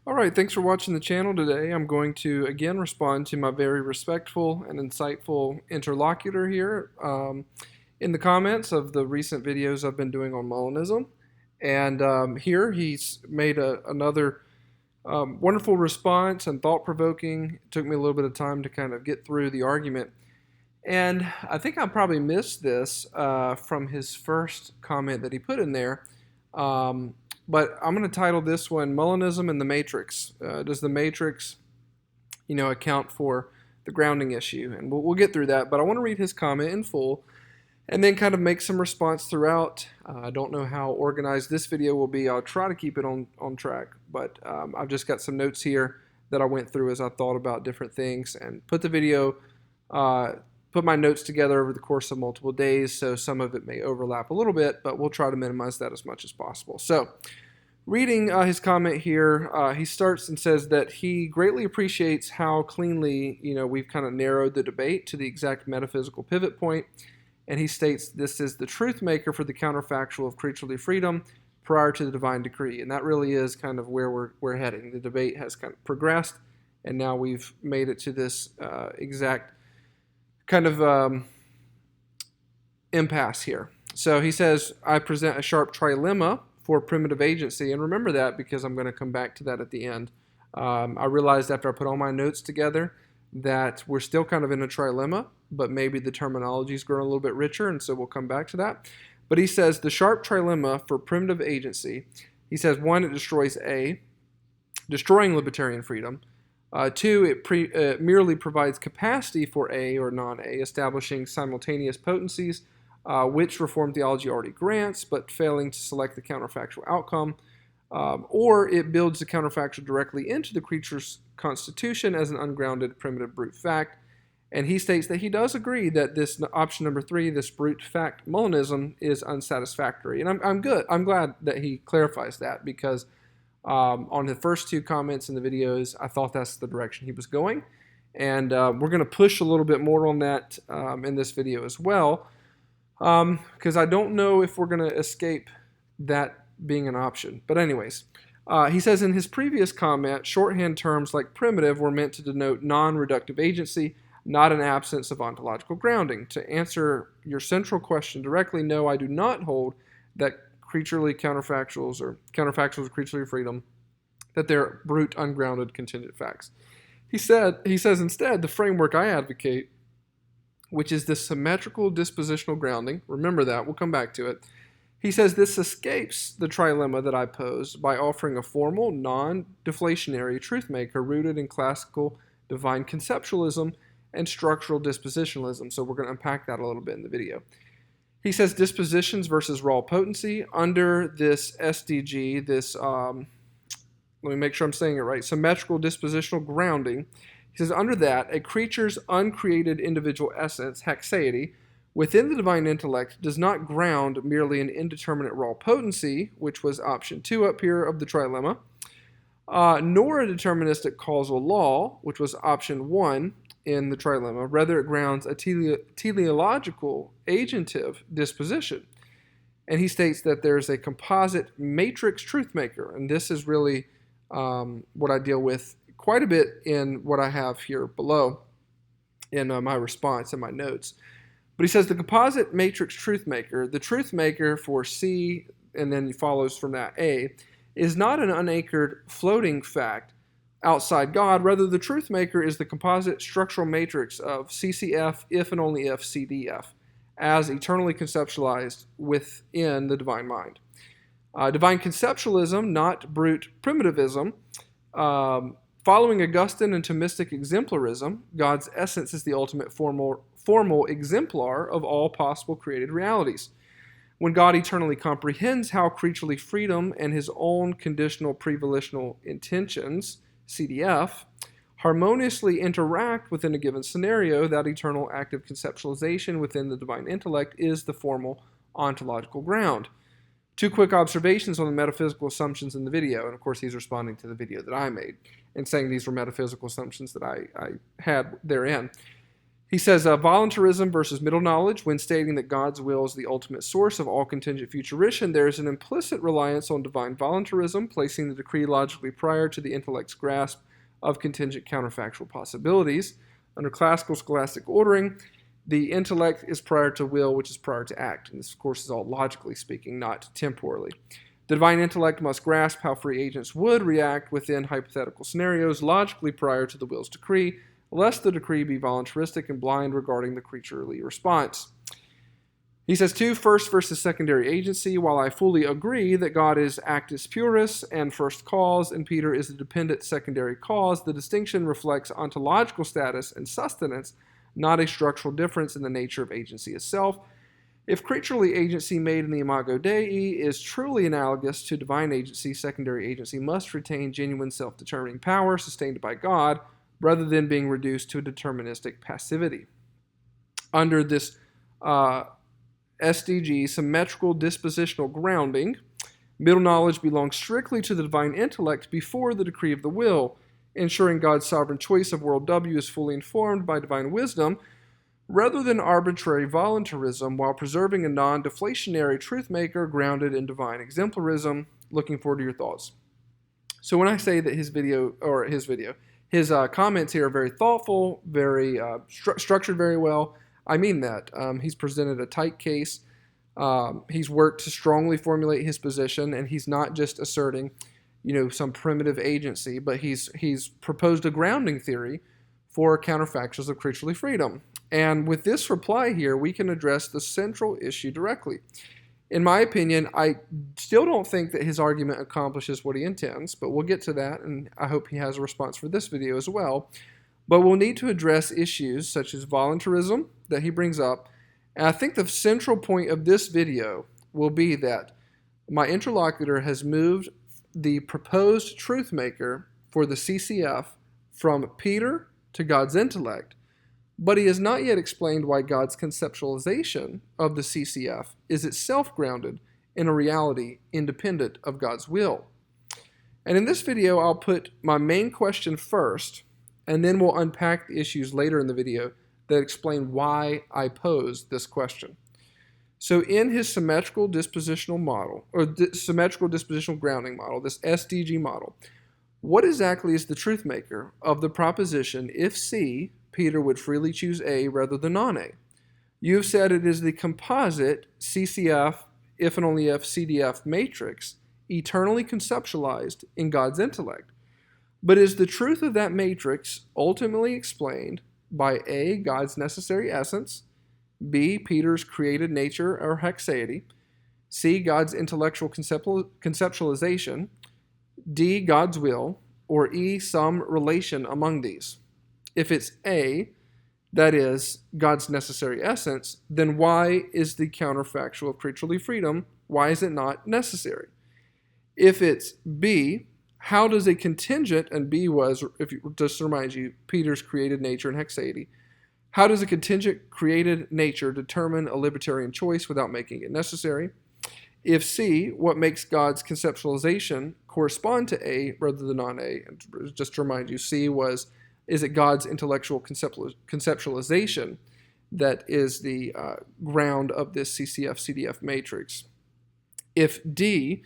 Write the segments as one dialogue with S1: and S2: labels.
S1: Alright, thanks for watching the channel today. I'm going to again respond to my very respectful and insightful interlocutor here in the comments of the recent videos I've been doing on Molinism. And here he's made another wonderful response and thought-provoking. It took me a little bit of time to kind of get through the argument. And I think I probably missed this from his first comment that he put in there. But I'm going to title this one Molinism and the Matrix. Does the Matrix, account for the grounding issue? And we'll get through that. But I want to read his comment in full and then kind of make some response throughout. I don't know how organized this video will be. I'll try to keep it on track. But I've just got some notes here that I went through as I thought about different things and put the video, put my notes together over the course of multiple days, so some of it may overlap a little bit, but we'll try to minimize that as much as possible. So, reading his comment here, he starts and says that he greatly appreciates how cleanly, we've kind of narrowed the debate to the exact metaphysical pivot point, and he states this is the truth maker for the counterfactual of creaturely freedom prior to the divine decree, and that really is kind of where we're heading. The debate has kind of progressed, and now we've made it to this exact kind of impasse here. So he says, I present a sharp trilemma for primitive agency, and remember that because I'm going to come back to that at the end. I realized after I put all my notes together that we're still kind of in a trilemma, but maybe the terminology is growing a little bit richer, and so we'll come back to that. But he says the sharp trilemma for primitive agency, he says, one, it destroys A, destroying libertarian freedom. Two, it merely provides capacity for A or non-A, establishing simultaneous potencies, which Reformed theology already grants, but failing to select the counterfactual outcome. Or it builds the counterfactual directly into the creature's constitution as an ungrounded primitive brute fact. And he states that he does agree that this option number 3, this brute fact Molinism, is unsatisfactory. And I'm glad that he clarifies that, because on the first 2 comments in the videos, I thought that's the direction he was going. And we're going to push a little bit more on that in this video as well, because I don't know if we're going to escape that being an option. But anyways, he says in his previous comment, shorthand terms like primitive were meant to denote non-reductive agency, not an absence of ontological grounding. To answer your central question directly, no, I do not hold that creaturely counterfactuals or counterfactuals of creaturely freedom, that they're brute, ungrounded, contingent facts. He says instead, the framework I advocate, which is this symmetrical dispositional grounding, remember that, we'll come back to it. He says this escapes the trilemma that I pose by offering a formal, non-deflationary truth maker rooted in classical divine conceptualism and structural dispositionalism. So we're going to unpack that a little bit in the video. He says dispositions versus raw potency under this SDG, this, let me make sure I'm saying it right, symmetrical dispositional grounding. He says under that, a creature's uncreated individual essence, haxeity, within the divine intellect does not ground merely an indeterminate raw potency, which was option 2 up here of the trilemma, nor a deterministic causal law, which was option 1 in the trilemma. Rather, it grounds a teleological agentive disposition. And he states that there's a composite matrix truth maker, and this is really what I deal with quite a bit in what I have here below in my response and my notes. But he says the composite matrix truth maker, the truth maker for C, and then he follows from that A, is not an unanchored floating fact outside God. Rather, the truth maker is the composite structural matrix of CCF, if and only if CDF, as eternally conceptualized within the divine mind. Divine conceptualism, not brute primitivism. Following Augustine and Thomistic exemplarism, God's essence is the ultimate formal exemplar of all possible created realities. When God eternally comprehends how creaturely freedom and his own conditional prevolitional intentions, CDF, harmoniously interact within a given scenario, that eternal active conceptualization within the divine intellect is the formal ontological ground. 2 quick observations on the metaphysical assumptions in the video, and of course he's responding to the video that I made and saying these were metaphysical assumptions that I had therein. He says voluntarism versus middle knowledge. When stating that God's will is the ultimate source of all contingent futurition, there is an implicit reliance on divine voluntarism, placing the decree logically prior to the intellect's grasp of contingent counterfactual possibilities. Under classical scholastic ordering, the intellect is prior to will, which is prior to act. And this, of course, is all logically speaking, not temporally. The divine intellect must grasp how free agents would react within hypothetical scenarios logically prior to the will's decree, lest the decree be voluntaristic and blind regarding the creaturely response. He says, 2, first versus secondary agency. While I fully agree that God is actus purus and first cause, and Peter is the dependent secondary cause, the distinction reflects ontological status and sustenance, not a structural difference in the nature of agency itself. If creaturely agency made in the imago Dei is truly analogous to divine agency, secondary agency must retain genuine self-determining power sustained by God, rather than being reduced to a deterministic passivity. Under this SDG, symmetrical dispositional grounding, middle knowledge belongs strictly to the divine intellect before the decree of the will, ensuring God's sovereign choice of world W is fully informed by divine wisdom, rather than arbitrary voluntarism, while preserving a non-deflationary truth maker grounded in divine exemplarism. Looking forward to your thoughts. So when I say that his comments here are very thoughtful, very structured very well, I mean that. He's presented a tight case. He's worked to strongly formulate his position, and he's not just asserting, some primitive agency, but he's proposed a grounding theory for counterfactuals of creaturely freedom. And with this reply here, we can address the central issue directly. In my opinion, I still don't think that his argument accomplishes what he intends, but we'll get to that, and I hope he has a response for this video as well. But we'll need to address issues such as voluntarism that he brings up, and I think the central point of this video will be that my interlocutor has moved the proposed truth maker for the CCF from Peter to God's intellect, but he has not yet explained why God's conceptualization of the CCF is itself grounded in a reality independent of God's will. And in this video, I'll put my main question first, and then we'll unpack the issues later in the video that explain why I pose this question. So in his symmetrical dispositional model, or symmetrical dispositional grounding model, this SDG model, what exactly is the truth maker of the proposition if C, Peter would freely choose A rather than non-A? You have said it is the composite CCF, if and only if CDF matrix, eternally conceptualized in God's intellect. But is the truth of that matrix ultimately explained by A, God's necessary essence, B, Peter's created nature or hexaity, C, God's intellectual conceptualization, D, God's will, or E, some relation among these? If it's A, that is, God's necessary essence, then why is the counterfactual of creaturely freedom, why is it not necessary? If it's B, how does a contingent, and B was, just to remind you, Peter's created nature and hexaity, how does a contingent created nature determine a libertarian choice without making it necessary? If C, what makes God's conceptualization correspond to A rather than non-A? And just to remind you, C was, is it God's intellectual conceptualization that is the ground of this CCF-CDF matrix? If D,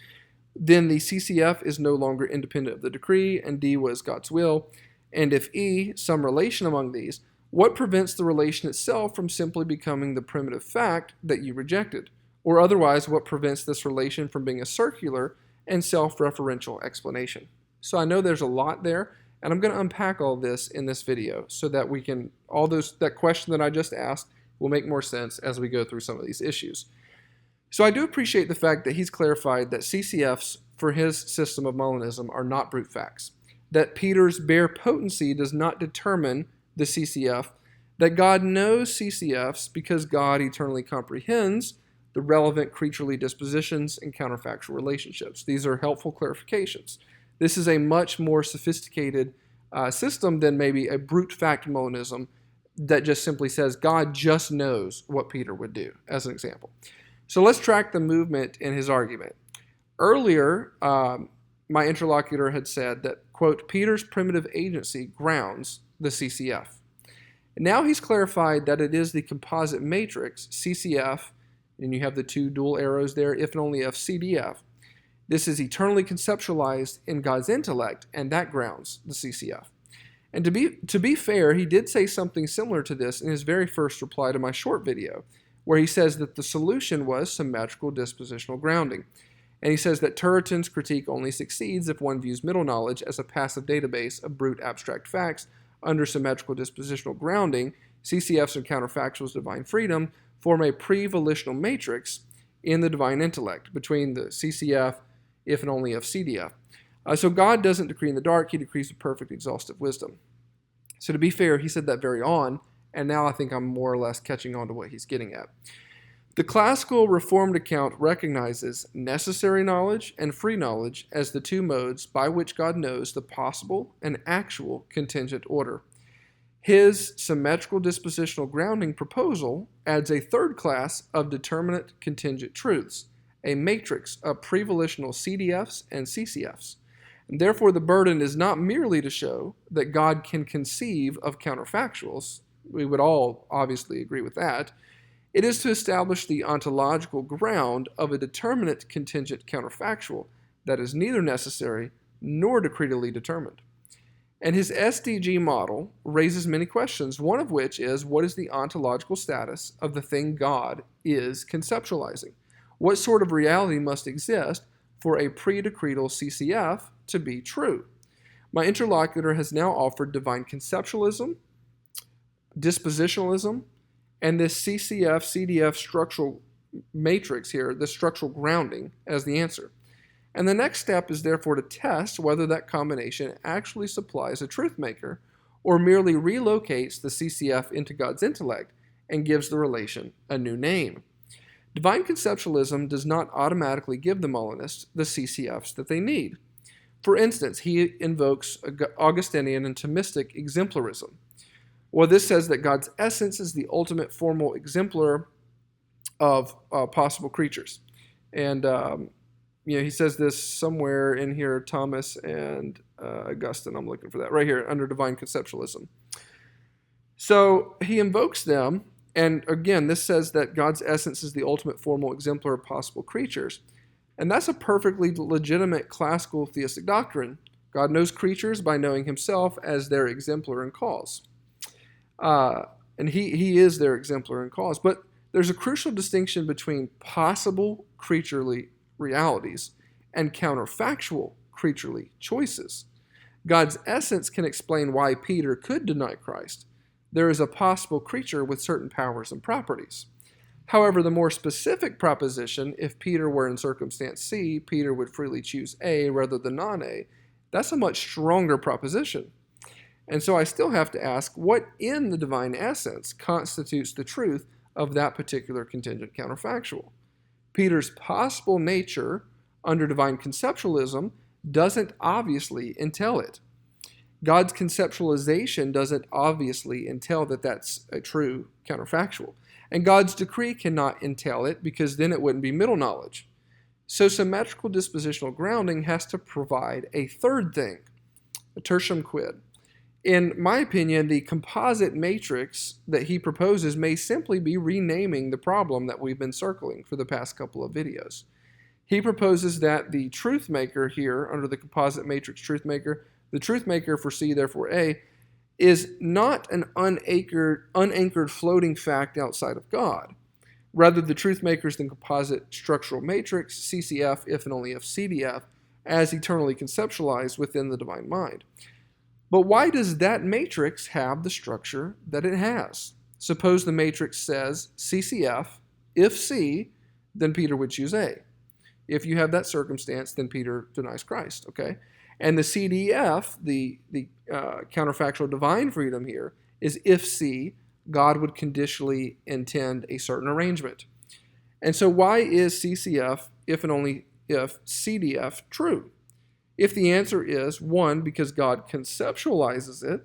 S1: then the CCF is no longer independent of the decree, and D was God's will. And if E, some relation among these, what prevents the relation itself from simply becoming the primitive fact that you rejected? Or otherwise, what prevents this relation from being a circular and self-referential explanation? So I know there's a lot there, and I'm going to unpack all this in this video so that we can, that question that I just asked will make more sense as we go through some of these issues. So I do appreciate the fact that he's clarified that CCFs for his system of Molinism are not brute facts, that Peter's bare potency does not determine the CCF, that God knows CCFs because God eternally comprehends the relevant creaturely dispositions and counterfactual relationships. These are helpful clarifications. This is a much more sophisticated system than maybe a brute fact Molinism that just simply says God just knows what Peter would do, as an example. So let's track the movement in his argument. Earlier, my interlocutor had said that, quote, Peter's primitive agency grounds the CCF. Now he's clarified that it is the composite matrix, CCF, and you have the two dual arrows there, if and only if CDF. This is eternally conceptualized in God's intellect, and that grounds the CCF. And to be fair, he did say something similar to this in his very first reply to my short video, where he says that the solution was symmetrical dispositional grounding. And he says that Turretin's critique only succeeds if one views middle knowledge as a passive database of brute abstract facts under symmetrical dispositional grounding. CCFs and counterfactuals divine freedom form a pre-volitional matrix in the divine intellect between the CCF, if and only if CDF. So God doesn't decree in the dark, he decrees with perfect exhaustive wisdom. So to be fair, he said that very on, and now I think I'm more or less catching on to what he's getting at. The classical Reformed account recognizes necessary knowledge and free knowledge as the two modes by which God knows the possible and actual contingent order. His symmetrical dispositional grounding proposal adds a third class of determinate contingent truths, a matrix of pre-volitional CDFs and CCFs. And therefore, the burden is not merely to show that God can conceive of counterfactuals. We would all obviously agree with that. It is to establish the ontological ground of a determinate contingent counterfactual that is neither necessary nor decretively determined. And his SDG model raises many questions, one of which is, what is the ontological status of the thing God is conceptualizing? What sort of reality must exist for a pre-decretal CCF to be true? My interlocutor has now offered divine conceptualism, dispositionalism, and this CCF-CDF structural matrix here, the structural grounding, as the answer. And the next step is therefore to test whether that combination actually supplies a truth maker or merely relocates the CCF into God's intellect and gives the relation a new name. Divine conceptualism does not automatically give the Molinists the CCFs that they need. For instance, he invokes Augustinian and Thomistic exemplarism. Well, this says that God's essence is the ultimate formal exemplar of possible creatures. And, he says this somewhere in here, Thomas and Augustine. I'm looking for that right here under divine conceptualism. So he invokes them. And again, this says that God's essence is the ultimate formal exemplar of possible creatures. And that's a perfectly legitimate classical theistic doctrine. God knows creatures by knowing himself as their exemplar and cause. And he is their exemplar and cause. But there's a crucial distinction between possible creaturely realities and counterfactual creaturely choices. God's essence can explain why Peter could deny Christ. There is a possible creature with certain powers and properties. However, the more specific proposition, if Peter were in circumstance C, Peter would freely choose A rather than non-A, that's a much stronger proposition. And so I still have to ask, what in the divine essence constitutes the truth of that particular contingent counterfactual? Peter's possible nature under divine conceptualism doesn't obviously entail it. God's conceptualization doesn't obviously entail that that's a true counterfactual. And God's decree cannot entail it because then it wouldn't be middle knowledge. So symmetrical dispositional grounding has to provide a third thing, a tertium quid. In my opinion, the composite matrix that he proposes may simply be renaming the problem that we've been circling for the past couple of videos. He proposes that the truth maker here, under the composite matrix truth maker, the truth maker for C, therefore A, is not an unanchored floating fact outside of God. Rather, the truth maker is the composite structural matrix, CCF, if and only if CDF, as eternally conceptualized within the divine mind. But why does that matrix have the structure that it has? Suppose the matrix says CCF, if C, then Peter would choose A. If you have that circumstance, then Peter denies Christ, okay? And the CDF, the counterfactual divine freedom here, is if C, God would conditionally intend a certain arrangement. And so why is CCF, if and only if CDF, true? If the answer is, 1, because God conceptualizes it,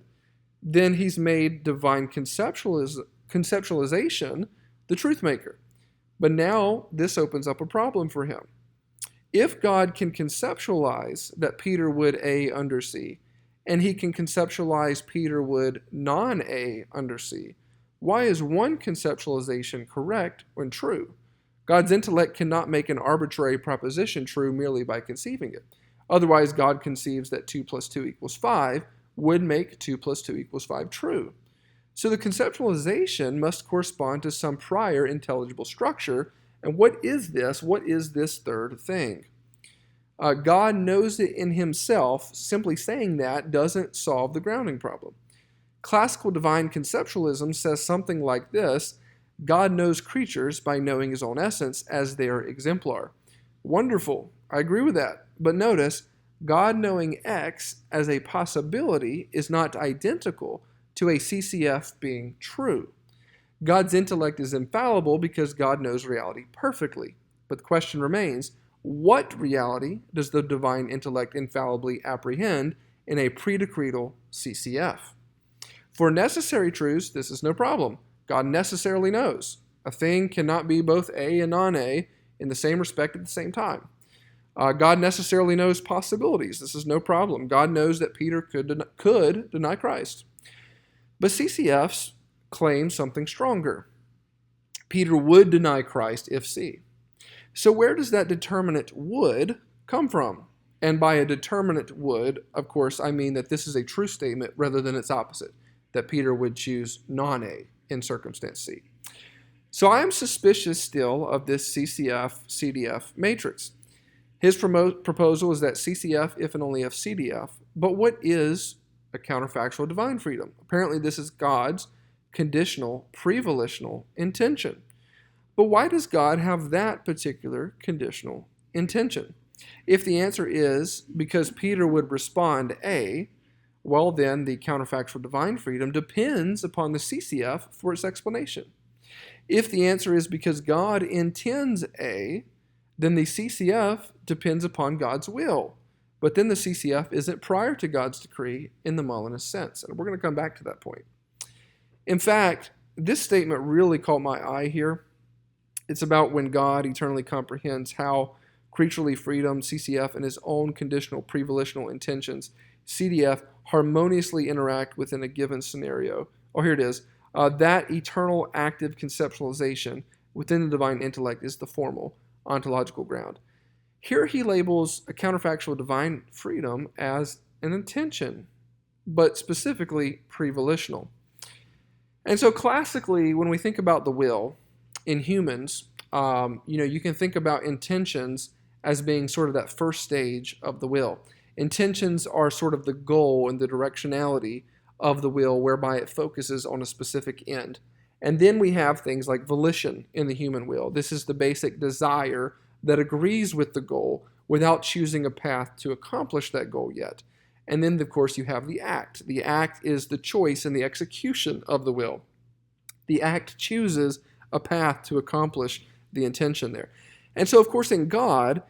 S1: then he's made divine conceptualization the truth maker. But now this opens up a problem for him. If God can conceptualize that Peter would A under C, and he can conceptualize Peter would non-A under C. Why is one conceptualization correct when true? God's intellect cannot make an arbitrary proposition true merely by conceiving it. Otherwise, God conceives that 2 plus 2 equals 5 would make 2 plus 2 equals 5 true. So the conceptualization must correspond to some prior intelligible structure. And what is this? What is this third thing? God knows it in himself. Simply saying that doesn't solve the grounding problem. Classical divine conceptualism says something like this: God knows creatures by knowing his own essence as their exemplar. Wonderful. I agree with that. But notice, God knowing X as a possibility is not identical to a CCF being true. God's intellect is infallible because God knows reality perfectly. But the question remains, what reality does the divine intellect infallibly apprehend in a predecretal CCF? For necessary truths, this is no problem. God necessarily knows. A thing cannot be both A and non-A in the same respect at the same time. God necessarily knows possibilities. This is no problem. God knows that Peter could deny Christ. But CCFs claim something stronger. Peter would deny Christ if C. So where does that determinate would come from? And by a determinate would, of course, I mean that this is a true statement rather than its opposite, that Peter would choose non-A in circumstance C. So I am suspicious still of this CCF-CDF matrix. His proposal is that CCF if and only if CDF. But what is a counterfactual divine freedom? Apparently this is God's conditional, prevolitional intention. But why does God have that particular conditional intention? If the answer is because Peter would respond A, well then the counterfactual divine freedom depends upon the CCF for its explanation. If the answer is because God intends A, then the CCF depends upon God's will. But then the CCF isn't prior to God's decree in the Molinist sense. And we're going to come back to that point. In fact, this statement really caught my eye here. It's about when God eternally comprehends how creaturely freedom, CCF, and his own conditional prevolitional intentions, CDF, harmoniously interact within a given scenario. Oh, here it is. That eternal active conceptualization within the divine intellect is the formal ontological ground. Here he labels a counterfactual divine freedom as an intention, but specifically prevolitional. And so classically, when we think about the will in humans, you can think about intentions as being sort of that first stage of the will. Intentions are sort of the goal and the directionality of the will whereby it focuses on a specific end. And then we have things like volition in the human will. This is the basic desire that agrees with the goal without choosing a path to accomplish that goal yet. And then, of course, you have the act. The act is the choice and the execution of the will. The act chooses a path to accomplish the intention there. And so, of course, in God,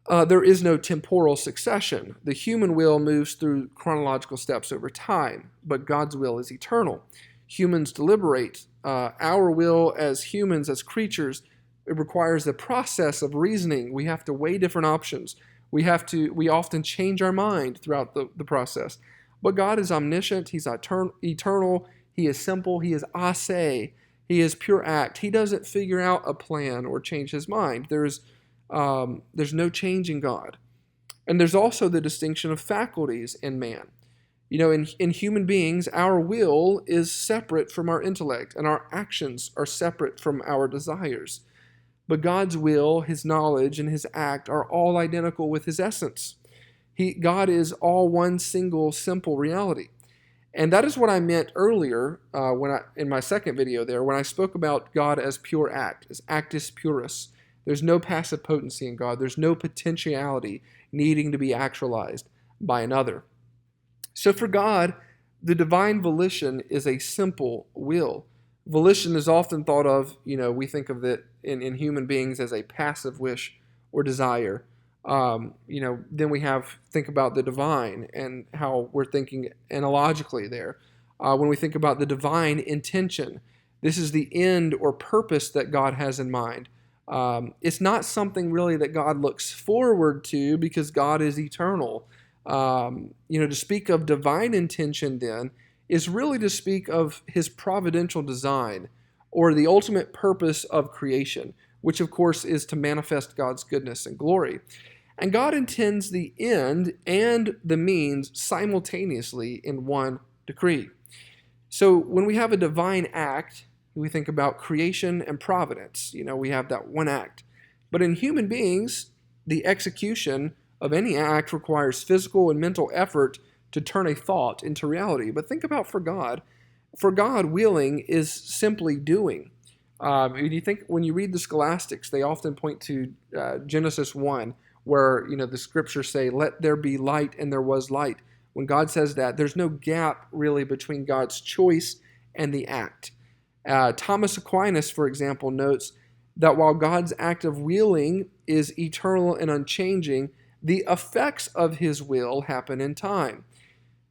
S1: there is no temporal succession. The human will moves through chronological steps over time, but God's will is eternal. Humans deliberate. Our will as humans, as creatures, it requires a process of reasoning. We have to weigh different options. We often change our mind throughout the process. But God is omniscient. He's eternal. He is simple. He is ase. He is pure act. He doesn't figure out a plan or change his mind. There's no change in God. And there's also the distinction of faculties in man. In human beings, our will is separate from our intellect, and our actions are separate from our desires. But God's will, his knowledge, and his act are all identical with his essence. God is all one single, simple reality. And that is what I meant earlier in my second video there, when I spoke about God as pure act, as actus purus. There's no passive potency in God. There's no potentiality needing to be actualized by another. So for God, the divine volition is a simple will. Volition is often thought of, we think of it in human beings as a passive wish or desire. Then we think about the divine and how we're thinking analogically there. When we think about the divine intention, this is the end or purpose that God has in mind. It's not something really that God looks forward to because God is eternal. To speak of divine intention then is really to speak of his providential design or the ultimate purpose of creation, which of course is to manifest God's goodness and glory. And God intends the end and the means simultaneously in one decree. So when we have a divine act, we think about creation and providence. We have that one act. But in human beings, the execution of any act requires physical and mental effort to turn a thought into reality. But think about for God. For God, willing is simply doing. When you read the scholastics, they often point to Genesis 1, where the scriptures say, "Let there be light," and there was light. When God says that, there's no gap really between God's choice and the act. Thomas Aquinas, for example, notes that while God's act of willing is eternal and unchanging, the effects of his will happen in time.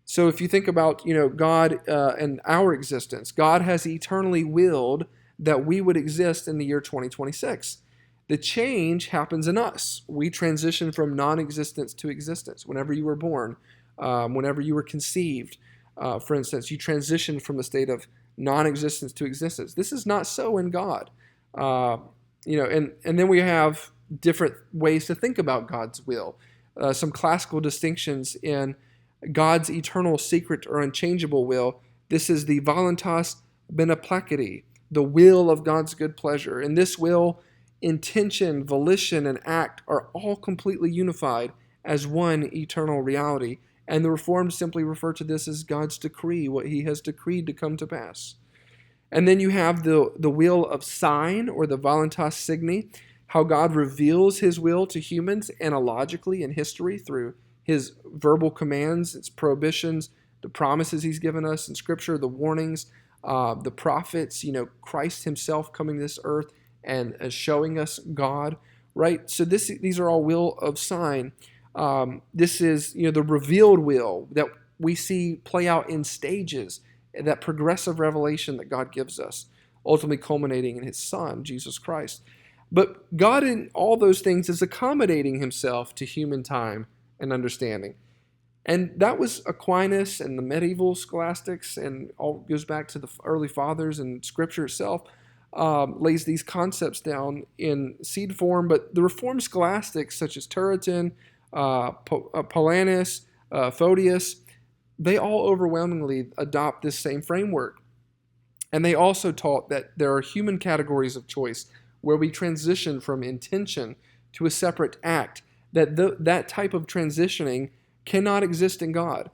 S1: So if you think about, God and our existence, God has eternally willed that we would exist in the year 2026. The change happens in us. We transition from non-existence to existence. Whenever you were born, whenever you were conceived, for instance, you transition from a state of non-existence to existence. This is not so in God. And then we have different ways to think about God's will. Some classical distinctions in God's eternal, secret, or unchangeable will. This is the voluntas beneplaciti, the will of God's good pleasure. In this will, intention, volition, and act are all completely unified as one eternal reality. And the Reformed simply refer to this as God's decree, what he has decreed to come to pass. And then you have the will of sign, or the voluntas signi, how God reveals his will to humans analogically in history through his verbal commands, its prohibitions, the promises he's given us in Scripture, the warnings, the prophets, Christ himself coming to this earth and showing us God, right? So these are all will of sign. This is, the revealed will that we see play out in stages, that progressive revelation that God gives us, ultimately culminating in his Son, Jesus Christ. But God in all those things is accommodating himself to human time and understanding. And that was Aquinas and the medieval scholastics, and all goes back to the early fathers, and Scripture itself lays these concepts down in seed form. But the Reformed scholastics, such as Turretin, Paulinus, Photius, they all overwhelmingly adopt this same framework. And they also taught that there are human categories of choice where we transition from intention to a separate act, that type of transitioning cannot exist in God.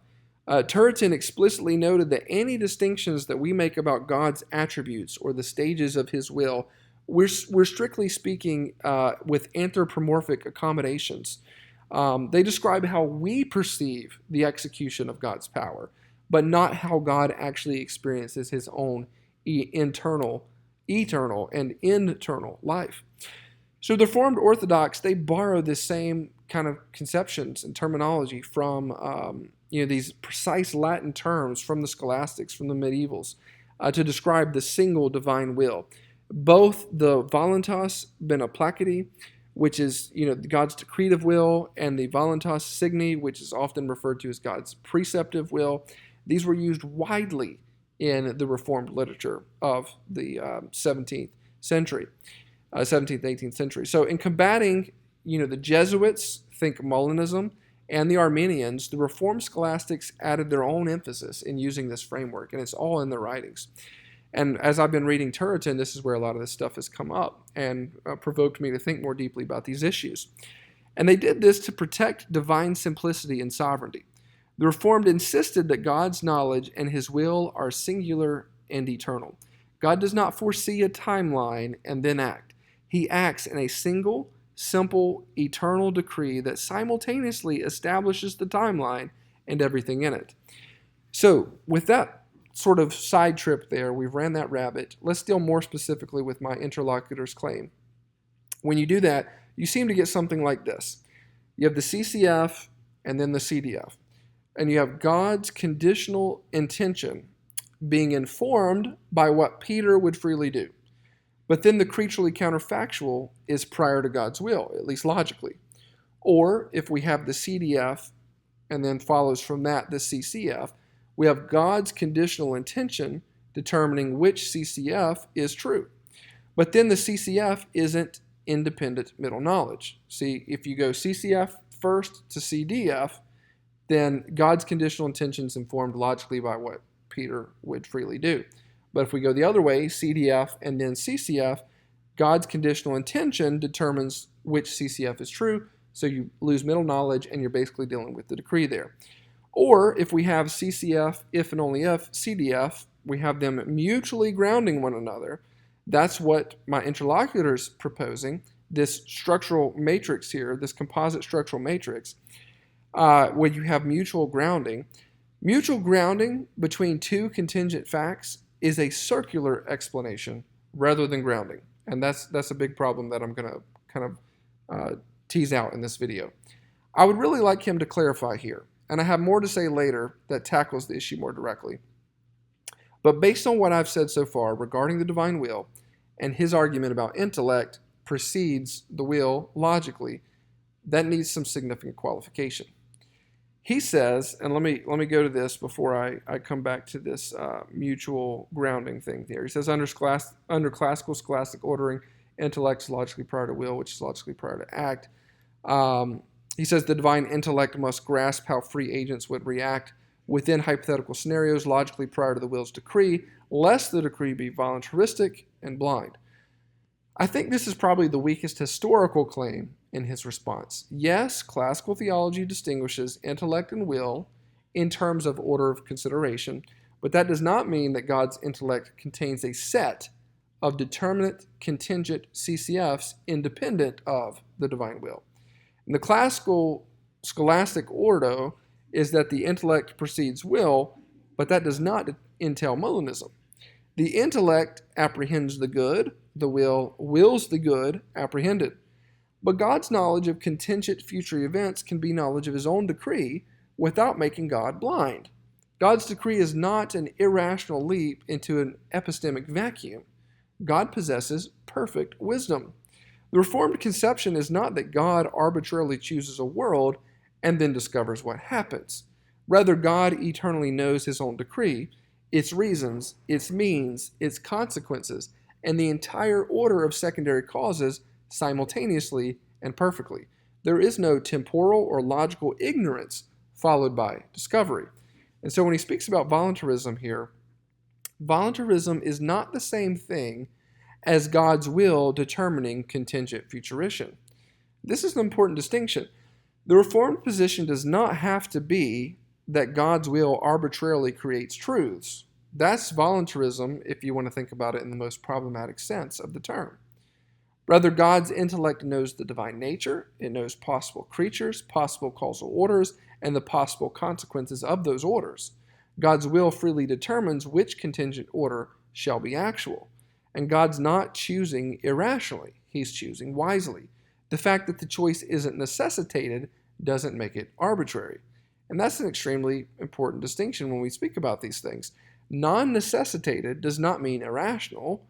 S1: Turretin explicitly noted that any distinctions that we make about God's attributes or the stages of his will, we're strictly speaking with anthropomorphic accommodations. They describe how we perceive the execution of God's power, but not how God actually experiences his own eternal, and internal life. So the Reformed Orthodox, they borrow this same kind of conceptions and terminology from these precise Latin terms from the scholastics, from the medievals, to describe the single divine will. Both the voluntas beneplaciti, which is God's decretive will, and the voluntas signi, which is often referred to as God's preceptive will, these were used widely in the Reformed literature of the 17th century, 17th, 18th century. So in combating, the Jesuits, think Molinism, and the Arminians, the Reformed scholastics added their own emphasis in using this framework, and it's all in their writings. And as I've been reading Turretin, this is where a lot of this stuff has come up and provoked me to think more deeply about these issues. And they did this to protect divine simplicity and sovereignty. The Reformed insisted that God's knowledge and his will are singular and eternal. God does not foresee a timeline and then act. He acts in a single, simple, eternal decree that simultaneously establishes the timeline and everything in it. So, with that sort of side trip there, we've ran that rabbit. Let's deal more specifically with my interlocutor's claim. When you do that, you seem to get something like this. You have the CCF and then the CDF. And you have God's conditional intention being informed by what Peter would freely do. But then the creaturely counterfactual is prior to God's will, at least logically. Or if we have the CDF and then follows from that the CCF. We have God's conditional intention determining which CCF is true. But then the CCF isn't independent middle knowledge. See, if you go CCF first to CDF, then God's conditional intention is informed logically by what Peter would freely do. But if we go the other way, CDF and then CCF, God's conditional intention determines which CCF is true, so you lose middle knowledge and you're basically dealing with the decree there. Or if we have CCF, if and only if, CDF, we have them mutually grounding one another. That's what my interlocutor's proposing, this structural matrix here, this composite structural matrix, where you have mutual grounding. Mutual grounding between two contingent facts is a circular explanation rather than grounding. And that's a big problem that I'm going to kind of tease out in this video. I would really like him to clarify here, and I have more to say later that tackles the issue more directly. But based on what I've said so far regarding the divine will, and his argument about intellect precedes the will logically, that needs some significant qualification. He says, and let me go to this before I come back to this mutual grounding thing here. He says, under classical scholastic ordering, intellect is logically prior to will, which is logically prior to act. He says the divine intellect must grasp how free agents would react within hypothetical scenarios logically prior to the will's decree, lest the decree be voluntaristic and blind. I think this is probably the weakest historical claim in his response. Yes, classical theology distinguishes intellect and will in terms of order of consideration, but that does not mean that God's intellect contains a set of determinate contingent CCFs independent of the divine will. In the classical scholastic ordo is that the intellect precedes will, but that does not entail Molinism. The intellect apprehends the good, the will wills the good apprehended. But God's knowledge of contingent future events can be knowledge of his own decree without making God blind. God's decree is not an irrational leap into an epistemic vacuum. God possesses perfect wisdom. The Reformed conception is not that God arbitrarily chooses a world and then discovers what happens. Rather, God eternally knows his own decree, its reasons, its means, its consequences, and the entire order of secondary causes simultaneously and perfectly. There is no temporal or logical ignorance followed by discovery. And so when he speaks about voluntarism here, voluntarism is not the same thing as God's will determining contingent futurition. This is an important distinction. The Reformed position does not have to be that God's will arbitrarily creates truths. That's voluntarism if you want to think about it in the most problematic sense of the term. Rather, God's intellect knows the divine nature, it knows possible creatures, possible causal orders, and the possible consequences of those orders. God's will freely determines which contingent order shall be actual. And God's not choosing irrationally, he's choosing wisely. The fact that the choice isn't necessitated doesn't make it arbitrary. And that's an extremely important distinction when we speak about these things. Non-necessitated does not mean irrational,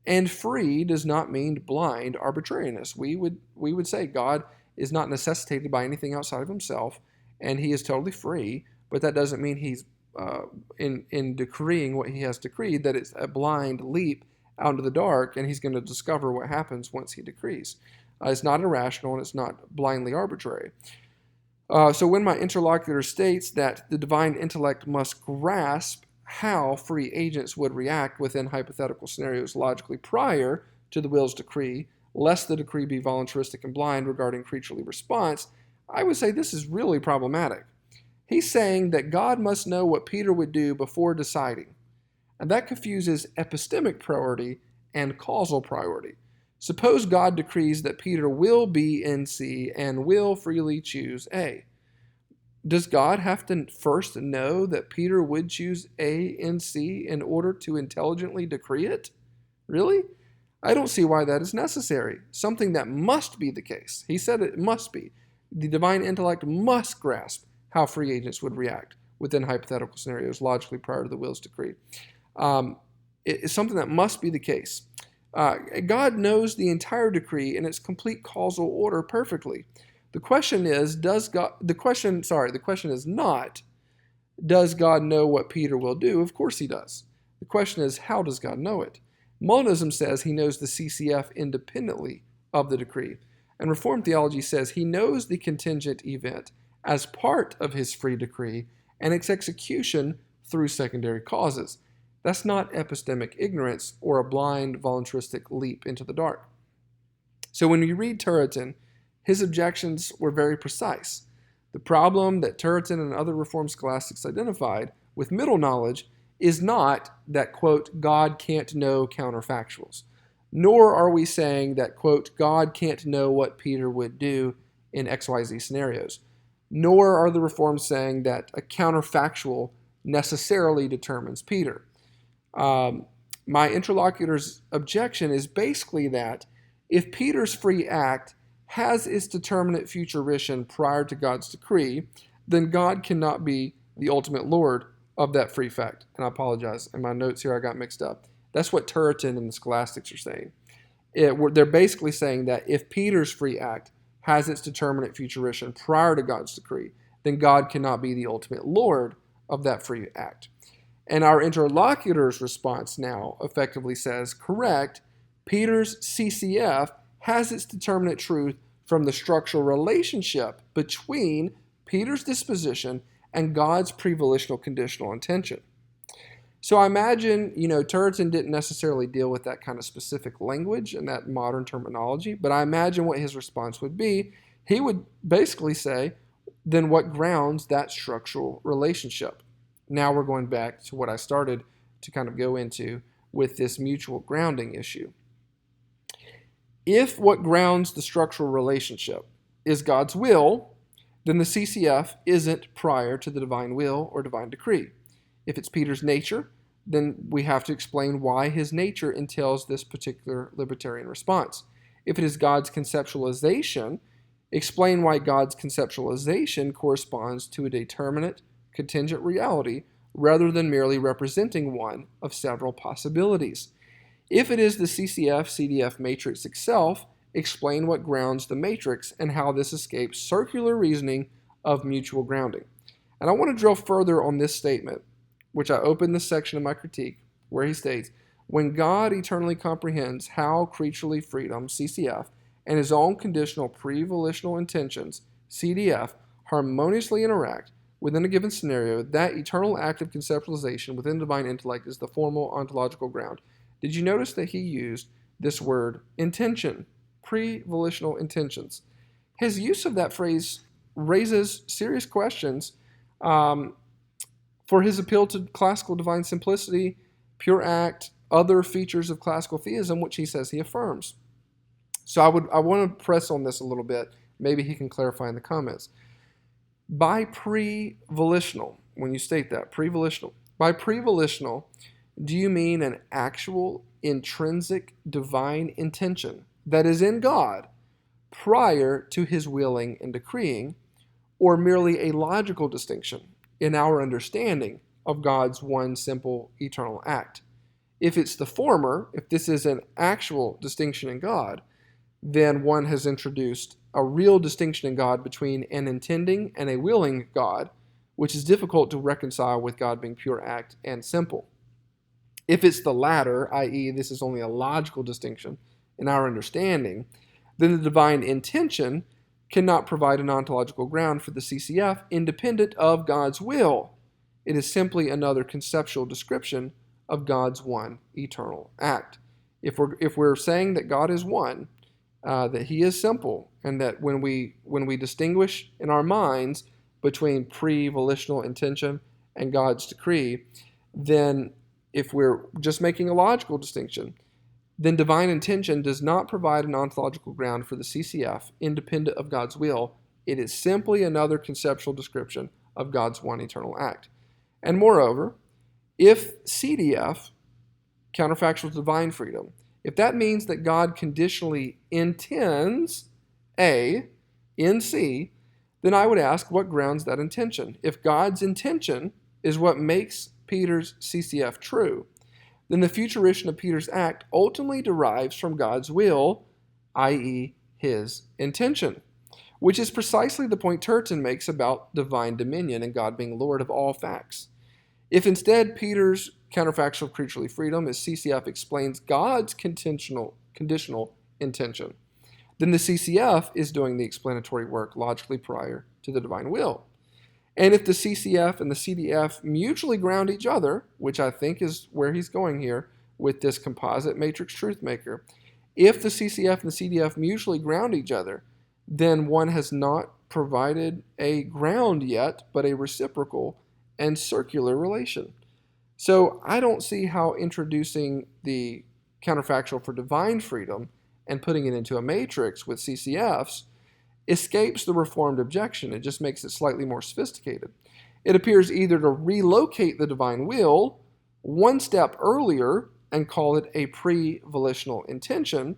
S1: and free does not mean blind arbitrariness. We would say God is not necessitated by anything outside of himself, and he is totally free, but that doesn't mean he's in decreeing what he has decreed, that it's a blind leap out into the dark, and he's going to discover what happens once he decrees. It's not irrational, and it's not blindly arbitrary. So when my interlocutor states that the divine intellect must grasp how free agents would react within hypothetical scenarios logically prior to the will's decree, lest the decree be voluntaristic and blind regarding creaturely response, I would say this is really problematic. He's saying that God must know what Peter would do before deciding, and that confuses epistemic priority and causal priority. Suppose God decrees that Peter will be in C and will freely choose A. Does God have to first know that Peter would choose A in C in order to intelligently decree it? Really? I don't see why that is necessary. Something that must be the case. He said it must be. The divine intellect must grasp how free agents would react within hypothetical scenarios logically prior to the will's decree. It's something that must be the case. God knows the entire decree in its complete causal order perfectly. The question is, the question is not, does God know what Peter will do? Of course he does. The question is, how does God know it? Molinism says he knows the CCF independently of the decree. And Reformed theology says he knows the contingent event as part of his free decree and its execution through secondary causes. That's not epistemic ignorance or a blind voluntaristic leap into the dark. So when you read Turretin, his objections were very precise. The problem that Turretin and other Reformed scholastics identified with middle knowledge is not that, quote, God can't know counterfactuals, nor are we saying that, quote, God can't know what Peter would do in XYZ scenarios, nor are the Reformed saying that a counterfactual necessarily determines Peter. My interlocutor's objection is basically that if Peter's free act has its determinate futurition prior to God's decree, then God cannot be the ultimate Lord of that free fact. And I apologize. In my notes here, I got mixed up. That's what Turretin and the scholastics are saying. They're basically saying that if Peter's free act has its determinate futurition prior to God's decree, then God cannot be the ultimate Lord of that free act. And our interlocutor's response now effectively says, correct, Peter's CCF has its determinate truth from the structural relationship between Peter's disposition and God's pre-volitional conditional intention. So I imagine, Turretin didn't necessarily deal with that kind of specific language and that modern terminology, but I imagine what his response would be. He would basically say, then what grounds that structural relationship? Now we're going back to what I started to kind of go into with this mutual grounding issue. If what grounds the structural relationship is God's will, then the CCF isn't prior to the divine will or divine decree. If it's Peter's nature, then we have to explain why his nature entails this particular libertarian response. If it is God's conceptualization, explain why God's conceptualization corresponds to a determinate, contingent reality rather than merely representing one of several possibilities. If it is the CCF-CDF matrix itself, explain what grounds the matrix and how this escapes circular reasoning of mutual grounding. And I want to drill further on this statement, which I opened this section of my critique, where he states, when God eternally comprehends how creaturely freedom, CCF, and his own conditional pre-volitional intentions, CDF, harmoniously interact within a given scenario, that eternal act of conceptualization within divine intellect is the formal ontological ground. Did you notice that he used this word intention, pre-volitional intentions? His use of that phrase raises serious questions for his appeal to classical divine simplicity, pure act, other features of classical theism, which he says he affirms. So I want to press on this a little bit. Maybe he can clarify in the comments. By pre-volitional, when you state that, pre-volitional, by pre-volitional, do you mean an actual intrinsic divine intention that is in God prior to his willing and decreeing, or merely a logical distinction in our understanding of God's one simple eternal act? If it's the former, if this is an actual distinction in God, then one has introduced a real distinction in God between an intending and a willing God, which is difficult to reconcile with God being pure act and simple. If it's the latter, i.e., this is only a logical distinction in our understanding, then the divine intention cannot provide an ontological ground for the CCF independent of God's will. It is simply another conceptual description of God's one eternal act. If we're saying that God is one, that he is simple, and that when we distinguish in our minds between pre-volitional intention and God's decree, then if we're just making a logical distinction, then divine intention does not provide an ontological ground for the CCF independent of God's will. It is simply another conceptual description of God's one eternal act. And moreover, if CDF, counterfactual divine freedom, if that means that God conditionally intends A in C, then I would ask what grounds that intention. If God's intention is what makes Peter's CCF true, then the futurition of Peter's act ultimately derives from God's will, i.e., his intention. which is precisely the point Turton makes about divine dominion and God being Lord of all facts. If instead Peter's counterfactual creaturely freedom, as CCF explains God's conditional intention, then the CCF is doing the explanatory work logically prior to the divine will. And if the CCF and the CDF mutually ground each other, which I think is where he's going here with this composite matrix truth maker, if the CCF and the CDF mutually ground each other, then one has not provided a ground yet, but a reciprocal and circular relation. So I don't see how introducing the counterfactual for divine freedom and putting it into a matrix with CCFs escapes the reformed objection. It just makes it slightly more sophisticated. It appears either to relocate the divine will one step earlier and call it a pre-volitional intention,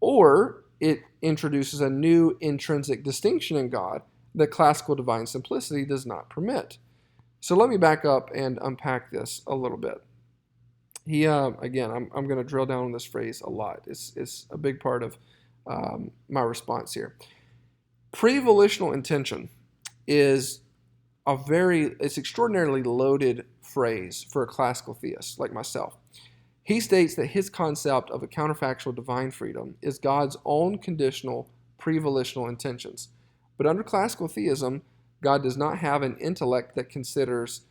S1: or it introduces a new intrinsic distinction in God that classical divine simplicity does not permit. So let me back up and unpack this a little bit. Again, I'm going to drill down on this phrase a lot. It's a big part of my response here. Pre-volitional intention is it's extraordinarily loaded phrase for a classical theist like myself. He states that his concept of a counterfactual divine freedom is God's own conditional pre-volitional intentions. But under classical theism, God does not have an intellect that considers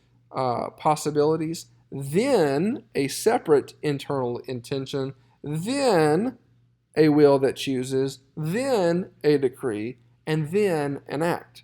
S1: possibilities, then a separate internal intention, then a will that chooses, then a decree, and then an act.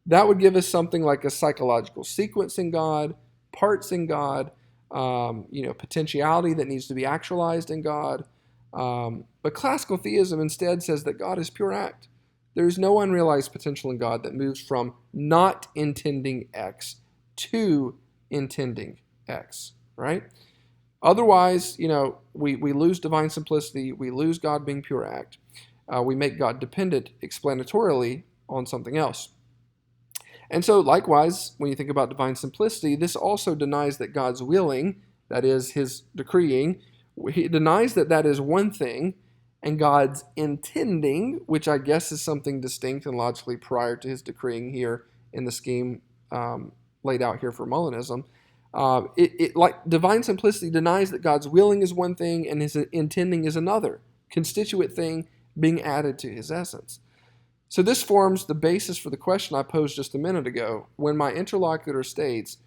S1: That would give us something like a psychological sequence in God, parts in God, potentiality that needs to be actualized in God. But classical theism instead says that God is pure act. There is no unrealized potential in God that moves from not intending X to intending X, right? Otherwise, we lose divine simplicity, we lose God being pure act. We make God dependent explanatorily on something else. And so likewise, when you think about divine simplicity, this also denies that God's willing, that is his decreeing, he denies that that is one thing, and God's intending, which I guess is something distinct and logically prior to his decreeing here in the scheme laid out here for Molinism. Like divine simplicity denies that God's willing is one thing and his intending is another, constituent thing being added to his essence. So this forms the basis for the question I posed just a minute ago. When my interlocutor states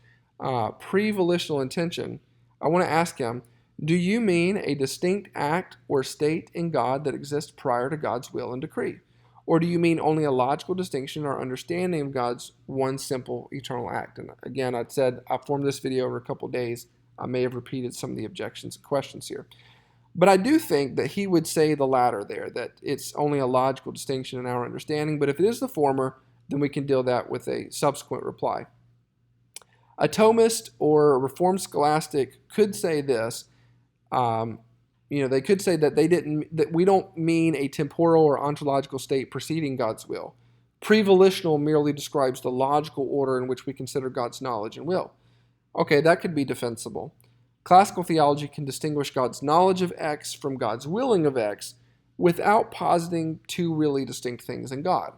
S1: pre-volitional intention, I want to ask him, do you mean a distinct act or state in God that exists prior to God's will and decree? Or do you mean only a logical distinction or understanding of God's one simple eternal act? And again, I said I formed this video over a couple of days. I may have repeated some of the objections and questions here. But I do think that he would say the latter there, that it's only a logical distinction in our understanding. But if it is the former, then we can deal that with a subsequent reply. A Thomist or a Reformed scholastic could say this. They could say that we don't mean a temporal or ontological state preceding God's will. Pre-volitional merely describes the logical order in which we consider God's knowledge and will. Okay, that could be defensible. Classical theology can distinguish God's knowledge of X from God's willing of X without positing two really distinct things in God.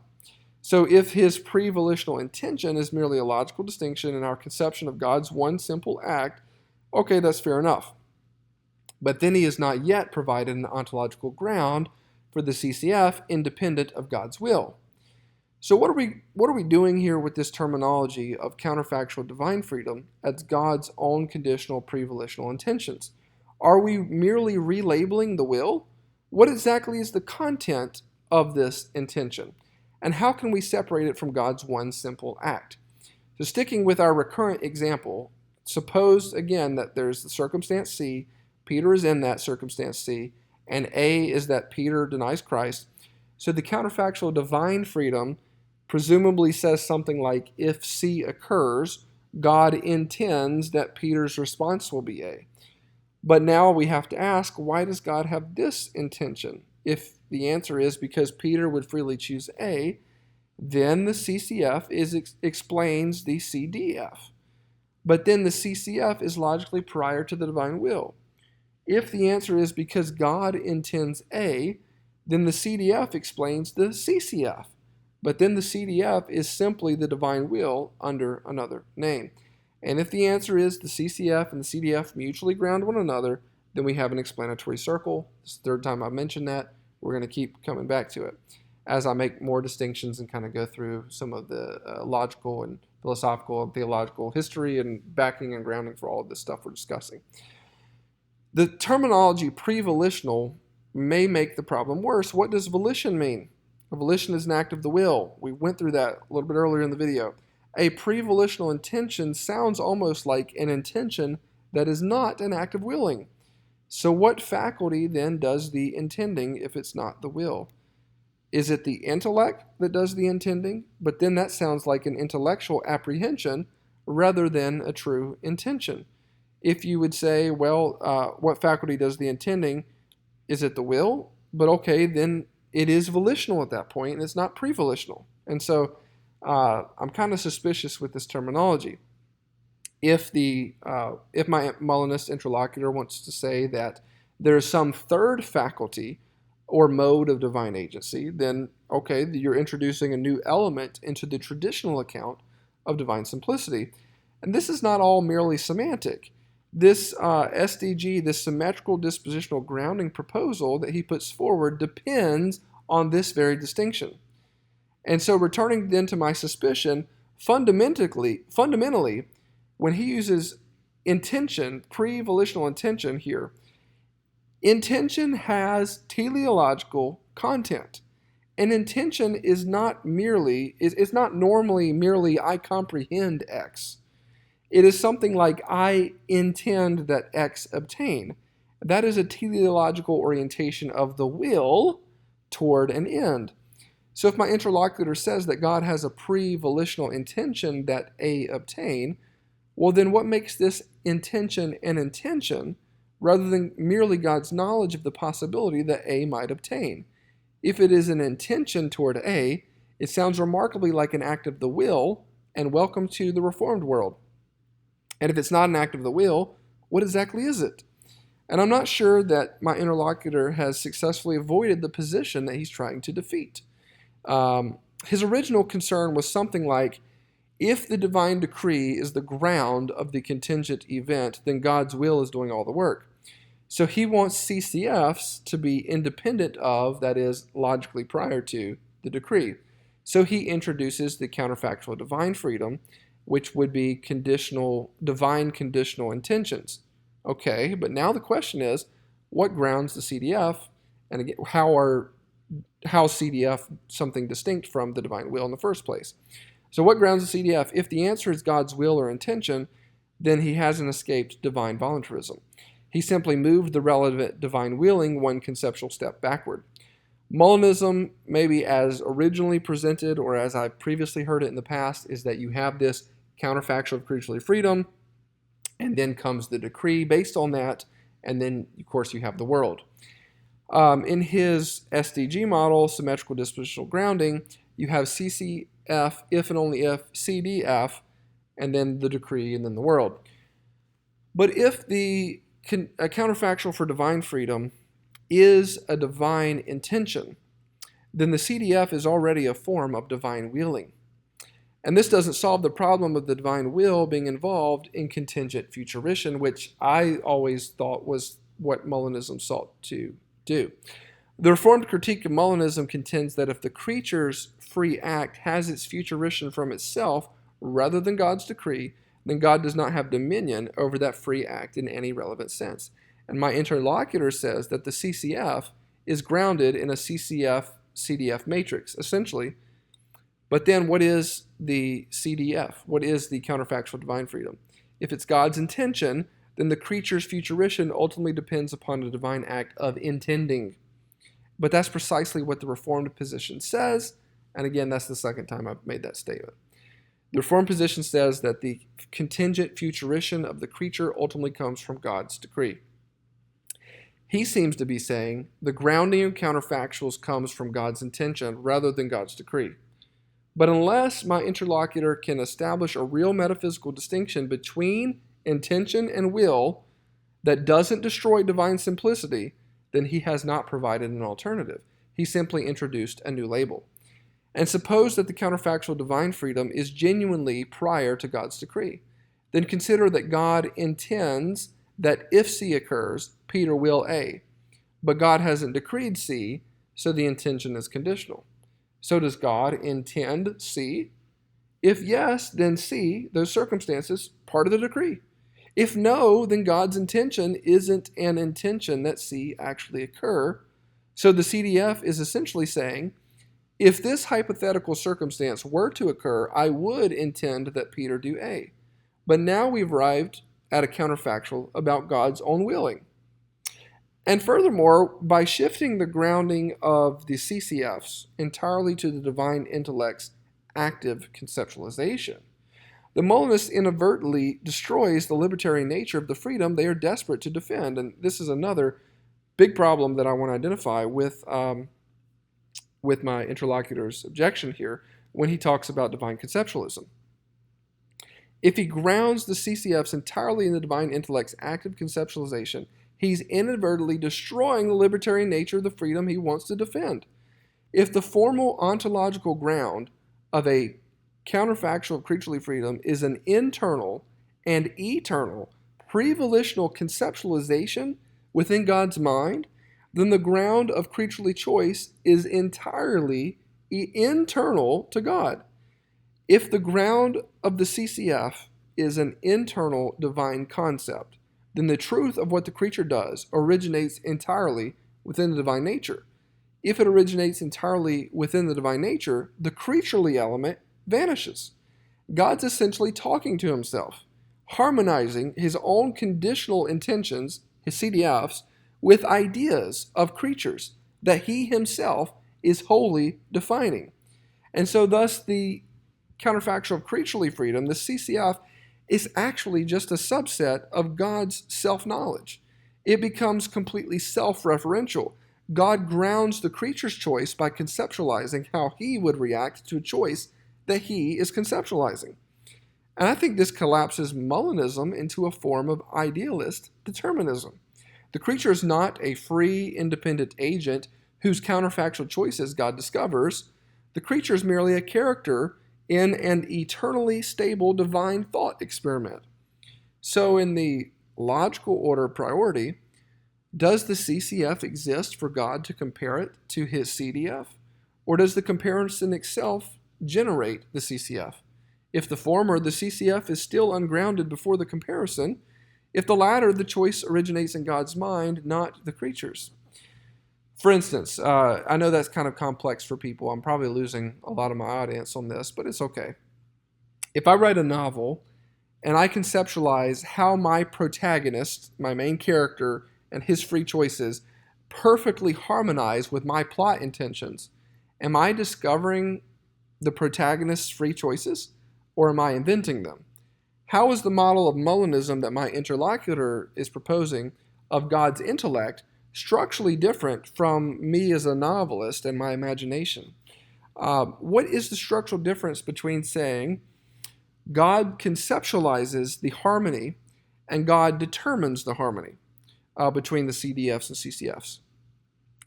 S1: So if his pre-volitional intention is merely a logical distinction in our conception of God's one simple act, okay, that's fair enough. But then he has not yet provided an ontological ground for the CCF independent of God's will. So what are we doing here with this terminology of counterfactual divine freedom as God's own conditional pre-volitional intentions? Are we merely relabeling the will? What exactly is the content of this intention? And how can we separate it from God's one simple act? So sticking with our recurrent example, suppose again that there's the circumstance C, Peter is in that circumstance C, and A is that Peter denies Christ. So the counterfactual divine freedom presumably says something like, if C occurs, God intends that Peter's response will be A. But now we have to ask, why does God have this intention? If the answer is because Peter would freely choose A, then the CCF explains the CDF. But then the CCF is logically prior to the divine will. If the answer is because God intends A, then the CDF explains the CCF. But then the CDF is simply the divine will under another name. And if the answer is the CCF and the CDF mutually ground one another, then we have an explanatory circle. This is the third time I've mentioned that. We're going to keep coming back to it as I make more distinctions and kind of go through some of the logical and philosophical and theological history and backing and grounding for all of this stuff we're discussing. The terminology pre-volitional may make the problem worse. What does volition mean? A volition is an act of the will. We went through that a little bit earlier in the video. A pre-volitional intention sounds almost like an intention that is not an act of willing. So what faculty then does the intending if it's not the will? Is it the intellect that does the intending? But then that sounds like an intellectual apprehension rather than a true intention. If you would say, well, what faculty does the intending? Is it the will? But okay, then it is volitional at that point, and it's not pre-volitional. And so I'm kind of suspicious with this terminology. If my Molinist interlocutor wants to say that there is some third faculty or mode of divine agency, then okay, you're introducing a new element into the traditional account of divine simplicity. And this is not all merely semantic. This SDG, this symmetrical dispositional grounding proposal that he puts forward depends on this very distinction. And so returning then to my suspicion, fundamentally, when he uses intention, pre-volitional intention here, intention has teleological content. And intention is not merely, it's not normally merely I comprehend X. It is something like I intend that X obtain. That is a teleological orientation of the will toward an end. So if my interlocutor says that God has a pre-volitional intention that A obtain, well then what makes this intention an intention rather than merely God's knowledge of the possibility that A might obtain? If it is an intention toward A, it sounds remarkably like an act of the will, and welcome to the Reformed world. And if it's not an act of the will, what exactly is it? And I'm not sure that my interlocutor has successfully avoided the position that he's trying to defeat. His original concern was something like, if the divine decree is the ground of the contingent event, then God's will is doing all the work. So he wants CCFs to be independent of, that is, logically prior to, the decree. So he introduces the counterfactual divine freedom, which would be divine conditional intentions. Okay, but now the question is, what grounds the CDF, and again, how CDF something distinct from the divine will in the first place? So what grounds the CDF? If the answer is God's will or intention, then he hasn't escaped divine voluntarism. He simply moved the relevant divine willing one conceptual step backward. Molinism, maybe as originally presented or as I've previously heard it in the past, is that you have this counterfactual of creaturely freedom, and then comes the decree based on that, and then, of course, you have the world. In his SDG model, symmetrical dispositional grounding, you have CCF, if and only if, CDF, and then the decree, and then the world. But if a counterfactual for divine freedom is a divine intention, then the CDF is already a form of divine willing. And this doesn't solve the problem of the divine will being involved in contingent futurition, which I always thought was what Molinism sought to do. The Reformed critique of Molinism contends that if the creature's free act has its futurition from itself rather than God's decree, then God does not have dominion over that free act in any relevant sense. And my interlocutor says that the CCF is grounded in a CCF-CDF matrix, essentially. But then what is the CDF? What is the counterfactual divine freedom? If it's God's intention, then the creature's futurition ultimately depends upon a divine act of intending. But that's precisely what the Reformed position says, and again, that's the second time I've made that statement. The Reformed position says that the contingent futurition of the creature ultimately comes from God's decree. He seems to be saying the grounding of counterfactuals comes from God's intention rather than God's decree. But unless my interlocutor can establish a real metaphysical distinction between intention and will that doesn't destroy divine simplicity, then he has not provided an alternative. He simply introduced a new label. and suppose that the counterfactual divine freedom is genuinely prior to God's decree. Then consider that God intends that if C occurs, Peter will A. But God hasn't decreed C, so the intention is conditional. So does God intend C? If yes, then C, those circumstances, part of the decree. If no, then God's intention isn't an intention that C actually occur. So the CDF is essentially saying, if this hypothetical circumstance were to occur, I would intend that Peter do A. But now we've arrived at a counterfactual about God's own willing. And furthermore, by shifting the grounding of the CCFs entirely to the divine intellect's active conceptualization, the Molinist inadvertently destroys the libertarian nature of the freedom they are desperate to defend. And this is another big problem that I want to identify with my interlocutor's objection here when he talks about divine conceptualism. If he grounds the CCFs entirely in the divine intellect's active conceptualization, he's inadvertently destroying the libertarian nature of the freedom he wants to defend. If the formal ontological ground of a counterfactual creaturely freedom is an internal and eternal pre-volitional conceptualization within God's mind, then the ground of creaturely choice is entirely internal to God. If the ground of the CCF is an internal divine concept, then the truth of what the creature does originates entirely within the divine nature. If it originates entirely within the divine nature, the creaturely element vanishes. God's essentially talking to himself, harmonizing his own conditional intentions, his CDFs, with ideas of creatures that he himself is wholly defining. And so thus the counterfactual of creaturely freedom, the CCF, is actually just a subset of God's self-knowledge. It becomes completely self-referential. God grounds the creature's choice by conceptualizing how he would react to a choice that he is conceptualizing. And I think this collapses Molinism into a form of idealist determinism. The creature is not a free, independent agent whose counterfactual choices God discovers. The creature is merely a character in an eternally stable divine thought experiment. So in the logical order of priority, does the CCF exist for God to compare it to his CDF? Or does the comparison itself generate the CCF? If the former, the CCF is still ungrounded before the comparison. If the latter, the choice originates in God's mind, not the creature's. For instance, I know that's kind of complex for people. I'm probably losing a lot of my audience on this, but it's okay. If I write a novel and I conceptualize how my protagonist, my main character, and his free choices perfectly harmonize with my plot intentions, am I discovering the protagonist's free choices, or am I inventing them? How is the model of Molinism that my interlocutor is proposing of God's intellect structurally different from me as a novelist and my imagination? What is the structural difference between saying God conceptualizes the harmony and God determines the harmony between the CDFs and CCFs?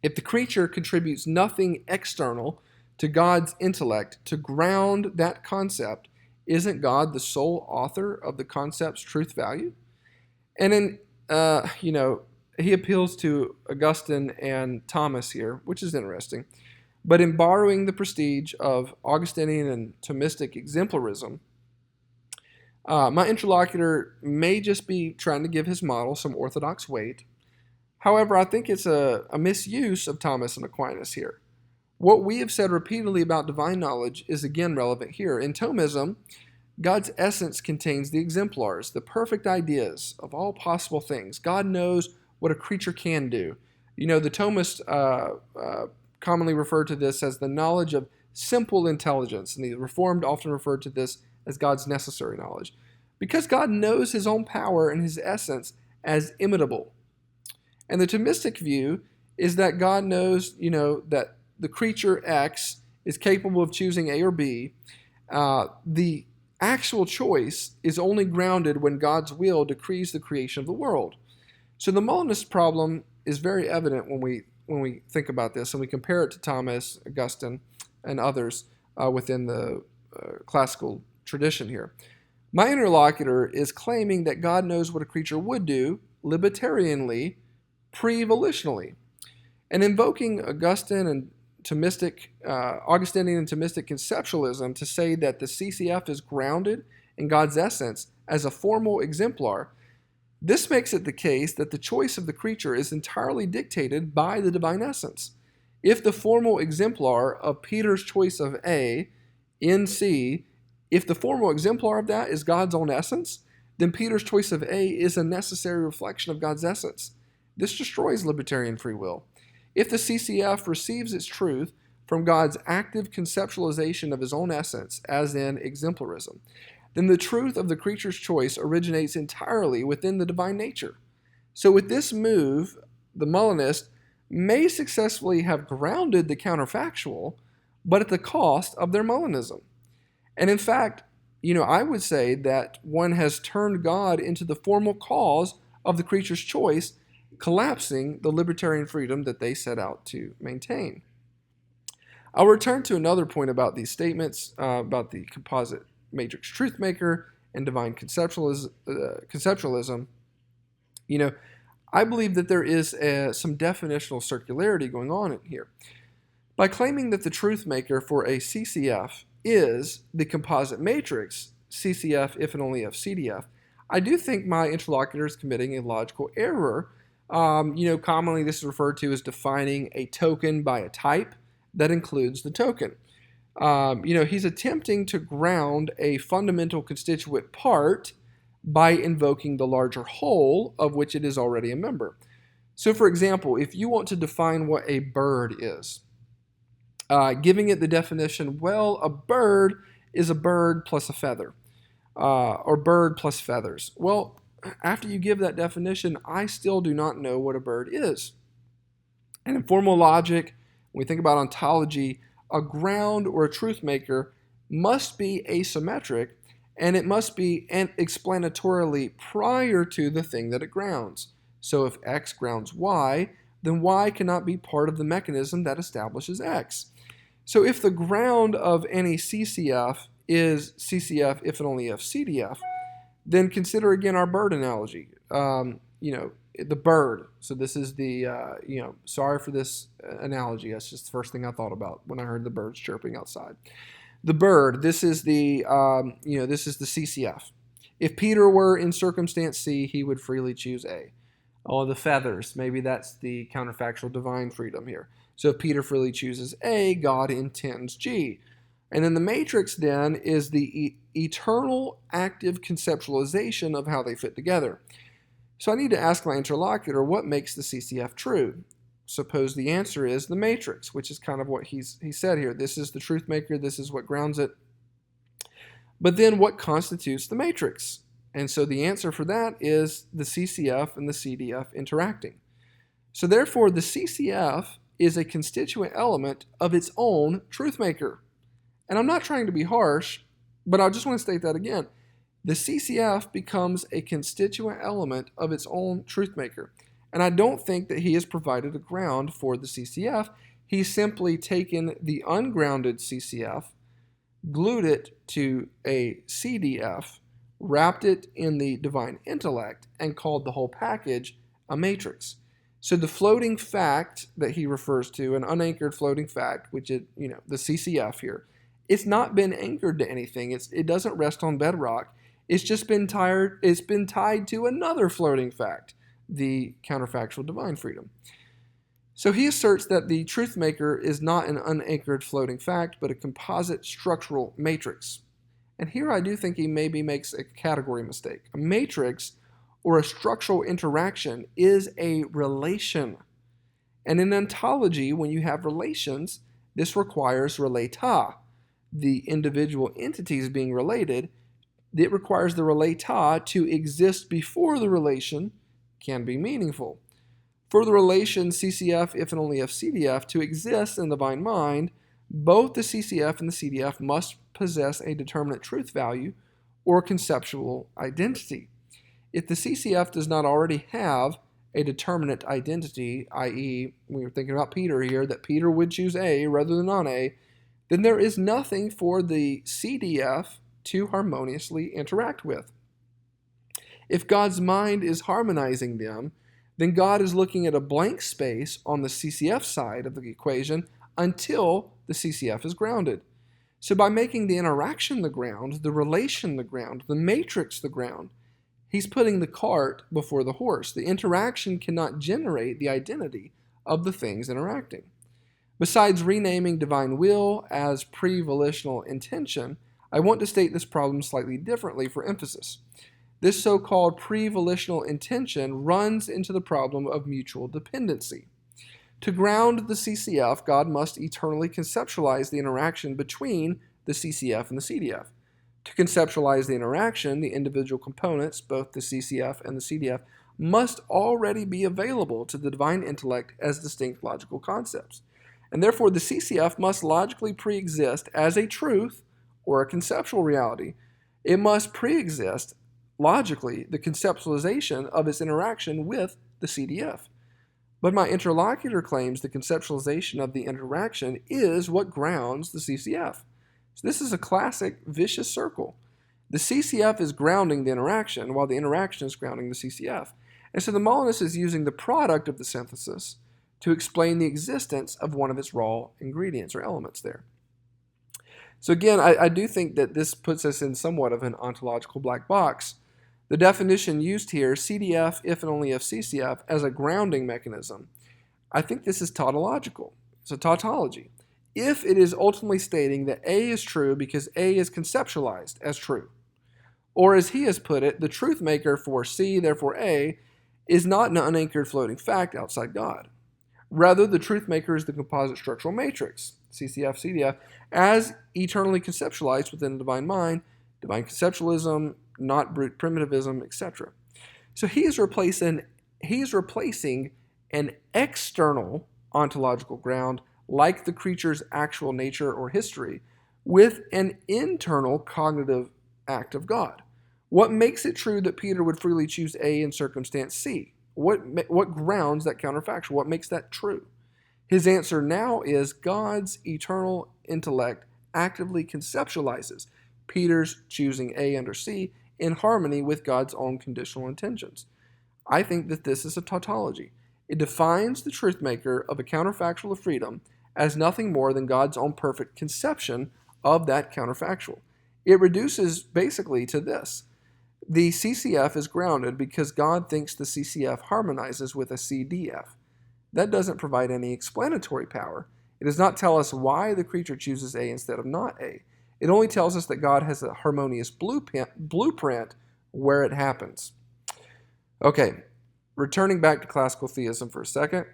S1: If the creature contributes nothing external to God's intellect to ground that concept, isn't God the sole author of the concept's truth value? And then, he appeals to Augustine and Thomas here, which is interesting. But in borrowing the prestige of Augustinian and Thomistic exemplarism, my interlocutor may just be trying to give his model some orthodox weight. However, I think it's a misuse of Thomas and Aquinas here. What we have said repeatedly about divine knowledge is again relevant here. In Thomism, God's essence contains the exemplars, the perfect ideas of all possible things. God knows what a creature can do. The Thomists commonly refer to this as the knowledge of simple intelligence, and the Reformed often refer to this as God's necessary knowledge. Because God knows his own power and his essence as imitable. And the Thomistic view is that God knows, that the creature X is capable of choosing A or B. The actual choice is only grounded when God's will decrees the creation of the world. So the Molinist problem is very evident when we think about this and we compare it to Thomas, Augustine, and others. within the classical tradition here. My interlocutor is claiming that God knows what a creature would do libertarianly, pre-volitionally, and invoking Augustinian and Thomistic conceptualism to say that the CCF is grounded in God's essence as a formal exemplar. This makes it the case that the choice of the creature is entirely dictated by the divine essence. If the formal exemplar of Peter's choice of A in C, if the formal exemplar of that is God's own essence, then Peter's choice of A is a necessary reflection of God's essence. This destroys libertarian free will. If the CCF receives its truth from God's active conceptualization of his own essence, as in exemplarism, then the truth of the creature's choice originates entirely within the divine nature. So with this move, the Molinist may successfully have grounded the counterfactual, but at the cost of their Molinism. And in fact, I would say that one has turned God into the formal cause of the creature's choice, collapsing the libertarian freedom that they set out to maintain. I'll return to another point about these statements, about the composite matrix truth maker and divine conceptualism. I believe that there is some definitional circularity going on in here. By claiming that the truth maker for a CCF is the composite matrix, CCF if and only if CDF, I do think my interlocutor is committing a logical error. Commonly this is referred to as defining a token by a type that includes the token. He's attempting to ground a fundamental constituent part by invoking the larger whole of which it is already a member. So, for example, if you want to define what a bird is, giving it the definition, well, a bird is a bird plus a feather, or bird plus feathers. Well, after you give that definition, I still do not know what a bird is. And in formal logic, when we think about ontology, a ground or a truth maker must be asymmetric, and it must be explanatorily prior to the thing that it grounds. So if X grounds Y, then Y cannot be part of the mechanism that establishes X. So if the ground of any CCF is CCF if and only if CDF, then consider again our bird analogy. The bird. So this is the, sorry for this analogy. That's just the first thing I thought about when I heard the birds chirping outside. The bird, this is the CCF. If Peter were in circumstance C, he would freely choose A. Oh, the feathers, maybe that's the counterfactual divine freedom here. So if Peter freely chooses A, God intends G. And then the matrix then is the eternal active conceptualization of how they fit together. So I need to ask my interlocutor, what makes the CCF true? Suppose the answer is the matrix, which is kind of what he said here. This is the truth maker. This is what grounds it. But then what constitutes the matrix? And so the answer for that is the CCF and the CDF interacting. So therefore, the CCF is a constituent element of its own truth maker. And I'm not trying to be harsh, but I just want to state that again. The CCF becomes a constituent element of its own truth maker. And I don't think that he has provided a ground for the CCF. He's simply taken the ungrounded CCF, glued it to a CDF, wrapped it in the divine intellect, and called the whole package a matrix. So the floating fact that he refers to, an unanchored floating fact, which is, the CCF here, it's not been anchored to anything. It doesn't rest on bedrock. It's just been tied to another floating fact, the counterfactual divine freedom. So he asserts that the truth maker is not an unanchored floating fact, but a composite structural matrix. And here I do think he maybe makes a category mistake. A matrix, or a structural interaction, is a relation. And in ontology, when you have relations, this requires relata. The individual entities being related, it requires the relata to exist before the relation can be meaningful. For the relation CCF if and only if CDF to exist in the divine mind, both the CCF and the CDF must possess a determinate truth value or conceptual identity. If the CCF does not already have a determinate identity, i.e., we were thinking about Peter here, that Peter would choose A rather than non-A, then there is nothing for the CDF to harmoniously interact with. If God's mind is harmonizing them, then God is looking at a blank space on the CCF side of the equation until the CCF is grounded. So by making the interaction the ground, the relation the ground, the matrix the ground, he's putting the cart before the horse. The interaction cannot generate the identity of the things interacting. Besides renaming divine will as pre-volitional intention, I want to state this problem slightly differently for emphasis. This so-called pre-volitional intention runs into the problem of mutual dependency. To ground the CCF, God must eternally conceptualize the interaction between the CCF and the CDF. To conceptualize the interaction, the individual components, both the CCF and the CDF, must already be available to the divine intellect as distinct logical concepts. And therefore, the CCF must logically pre-exist as a truth or a conceptual reality. It must pre-exist logically the conceptualization of its interaction with the CDF. But my interlocutor claims the conceptualization of the interaction is what grounds the CCF. So this is a classic vicious circle. The CCF is grounding the interaction, while the interaction is grounding the CCF. And so the Molinist is using the product of the synthesis to explain the existence of one of its raw ingredients or elements there. So again, I do think that this puts us in somewhat of an ontological black box. The definition used here, CDF, if and only if CCF, as a grounding mechanism, I think this is tautological. It's a tautology. If it is ultimately stating that A is true because A is conceptualized as true, or as he has put it, the truth maker for C, therefore A, is not an unanchored floating fact outside God. Rather, the truth maker is the composite structural matrix, CCF, CDF, as eternally conceptualized within the divine mind, divine conceptualism, not brute primitivism, etc. So he is replacing an external ontological ground, like the creature's actual nature or history, with an internal cognitive act of God. What makes it true that Peter would freely choose A in circumstance C? What grounds that counterfactual? What makes that true? His answer now is God's eternal intellect actively conceptualizes Peter's choosing A under C in harmony with God's own conditional intentions. I think that this is a tautology. It defines the truth maker of a counterfactual of freedom as nothing more than God's own perfect conception of that counterfactual. It reduces basically to this. The CCF is grounded because God thinks the CCF harmonizes with a CDF. That doesn't provide any explanatory power. It does not tell us why the creature chooses A instead of not A. It only tells us that God has a harmonious blueprint where it happens. Okay, returning back to classical theism for a second.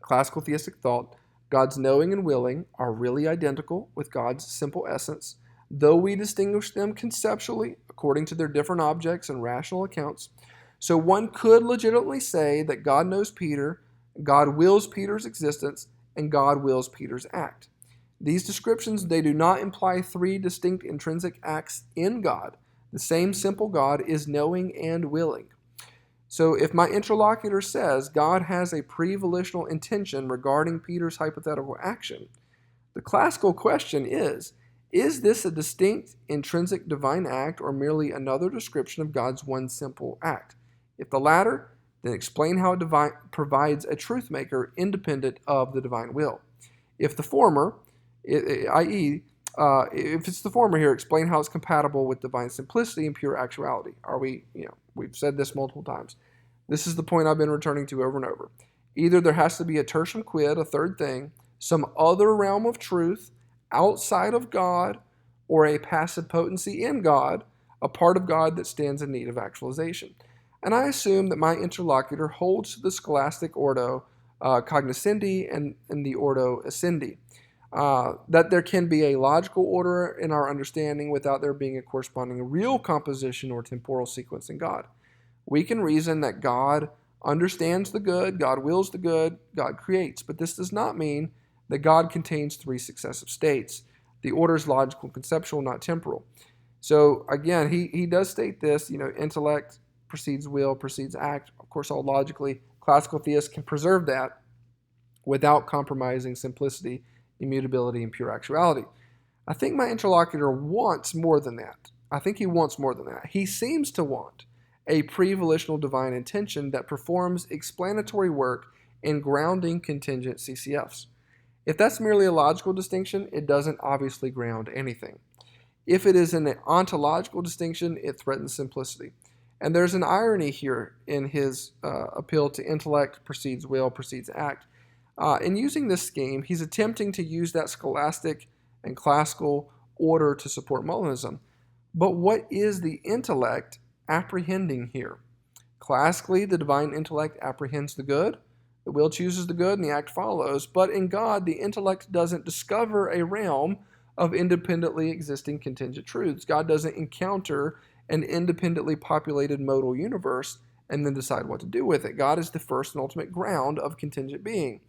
S1: Classical theistic thought, God's knowing and willing are really identical with God's simple essence, though we distinguish them conceptually according to their different objects and rational accounts. So one could legitimately say that God knows Peter, God wills Peter's existence, and God wills Peter's act. These descriptions, they do not imply three distinct intrinsic acts in God. The same simple God is knowing and willing. So if my interlocutor says God has a pre-volitional intention regarding Peter's hypothetical action, the classical question is this a distinct intrinsic divine act or merely another description of God's one simple act? If the latter, then explain how it provides a truth maker independent of the divine will. If the former, i.e., if it's the former here, explain how it's compatible with divine simplicity and pure actuality. We've said this multiple times. This is the point I've been returning to over and over. Either there has to be a tertium quid, a third thing, some other realm of truth outside of God, or a passive potency in God, a part of God that stands in need of actualization. And I assume that my interlocutor holds to the scholastic ordo cognoscendi and the ordo essendi. That there can be a logical order in our understanding without there being a corresponding real composition or temporal sequence in God. We can reason that God understands the good, God wills the good, God creates, but this does not mean that God contains three successive states. The order is logical, conceptual, not temporal. So again, he does state this, intellect precedes will, precedes act. Of course, all logically, classical theists can preserve that without compromising simplicity immutability, and pure actuality. I think my interlocutor wants more than that. I think he wants more than that. He seems to want a pre-volitional divine intention that performs explanatory work in grounding contingent CCFs. If that's merely a logical distinction, it doesn't obviously ground anything. If it is an ontological distinction, it threatens simplicity. And there's an irony here in his appeal to intellect precedes will, precedes act. In using this scheme, he's attempting to use that scholastic and classical order to support Molinism. But what is the intellect apprehending here? Classically, the divine intellect apprehends the good, the will chooses the good, and the act follows. But in God, the intellect doesn't discover a realm of independently existing contingent truths. God doesn't encounter an independently populated modal universe and then decide what to do with it. God is the first and ultimate ground of contingent being.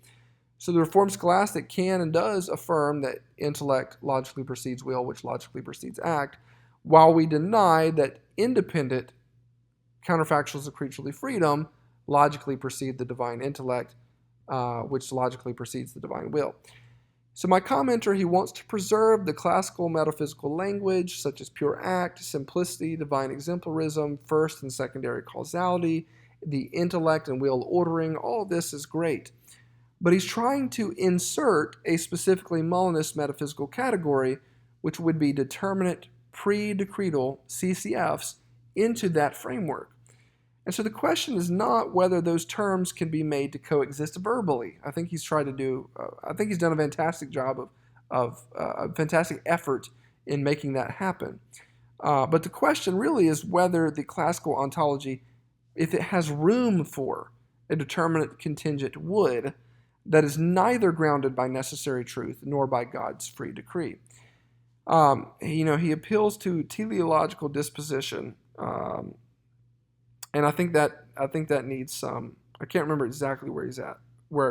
S1: So the Reformed scholastic can and does affirm that intellect logically precedes will, which logically precedes act, while we deny that independent counterfactuals of creaturely freedom logically precede the divine intellect, which logically precedes the divine will. So my commenter, he wants to preserve the classical metaphysical language, such as pure act, simplicity, divine exemplarism, first and secondary causality, the intellect and will ordering. All this is great. But he's trying to insert a specifically Molinist metaphysical category, which would be determinate pre-decretal CCFs, into that framework. And so the question is not whether those terms can be made to coexist verbally. I think he's tried to do, I think he's done a fantastic job of a fantastic effort in making that happen. But the question really is whether the classical ontology, if it has room for a determinate contingent would, that is neither grounded by necessary truth nor by God's free decree. He appeals to teleological disposition, and I think that needs some. I can't remember exactly where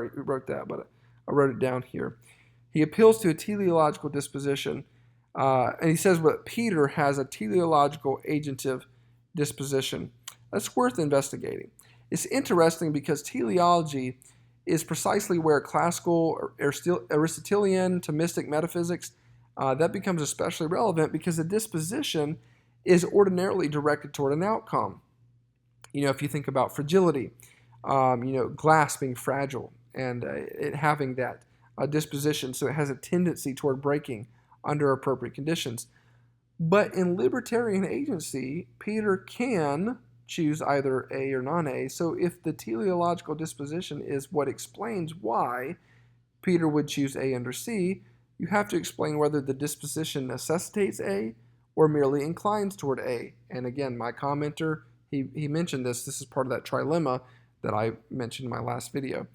S1: he wrote that, but I wrote it down here. He appeals to a teleological disposition, and he says that Peter has a teleological agentive disposition. That's worth investigating. It's interesting because teleology is precisely where classical Aristotelian Thomistic metaphysics, that becomes especially relevant because the disposition is ordinarily directed toward an outcome. If you think about fragility, glass being fragile and it having that disposition, so it has a tendency toward breaking under appropriate conditions. But in libertarian agency, Peter can choose either A or non-A. So if the teleological disposition is what explains why Peter would choose A under C, you have to explain whether the disposition necessitates A or merely inclines toward A. And again, my commenter, he mentioned this. This is part of that trilemma that I mentioned in my last video.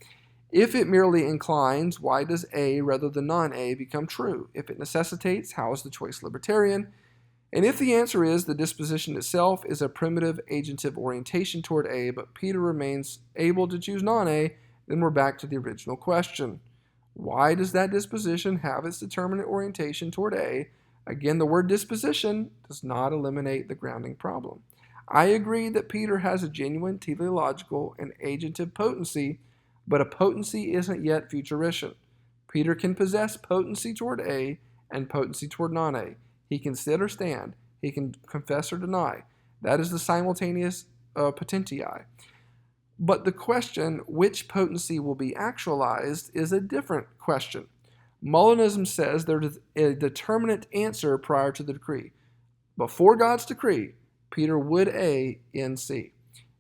S1: If it merely inclines, why does A rather than non-A become true? If it necessitates, how is the choice libertarian? And if the answer is the disposition itself is a primitive agentive orientation toward A, but Peter remains able to choose non-A, then we're back to the original question. Why does that disposition have its determinate orientation toward A? Again, the word disposition does not eliminate the grounding problem. I agree that Peter has a genuine teleological and agentive potency, but a potency isn't yet futurician. Peter can possess potency toward A and potency toward non-A. He can sit or stand. He can confess or deny. That is the simultaneous potentii. But the question, which potency will be actualized, is a different question. Molinism says there is a determinate answer prior to the decree. Before God's decree, Peter would A in C.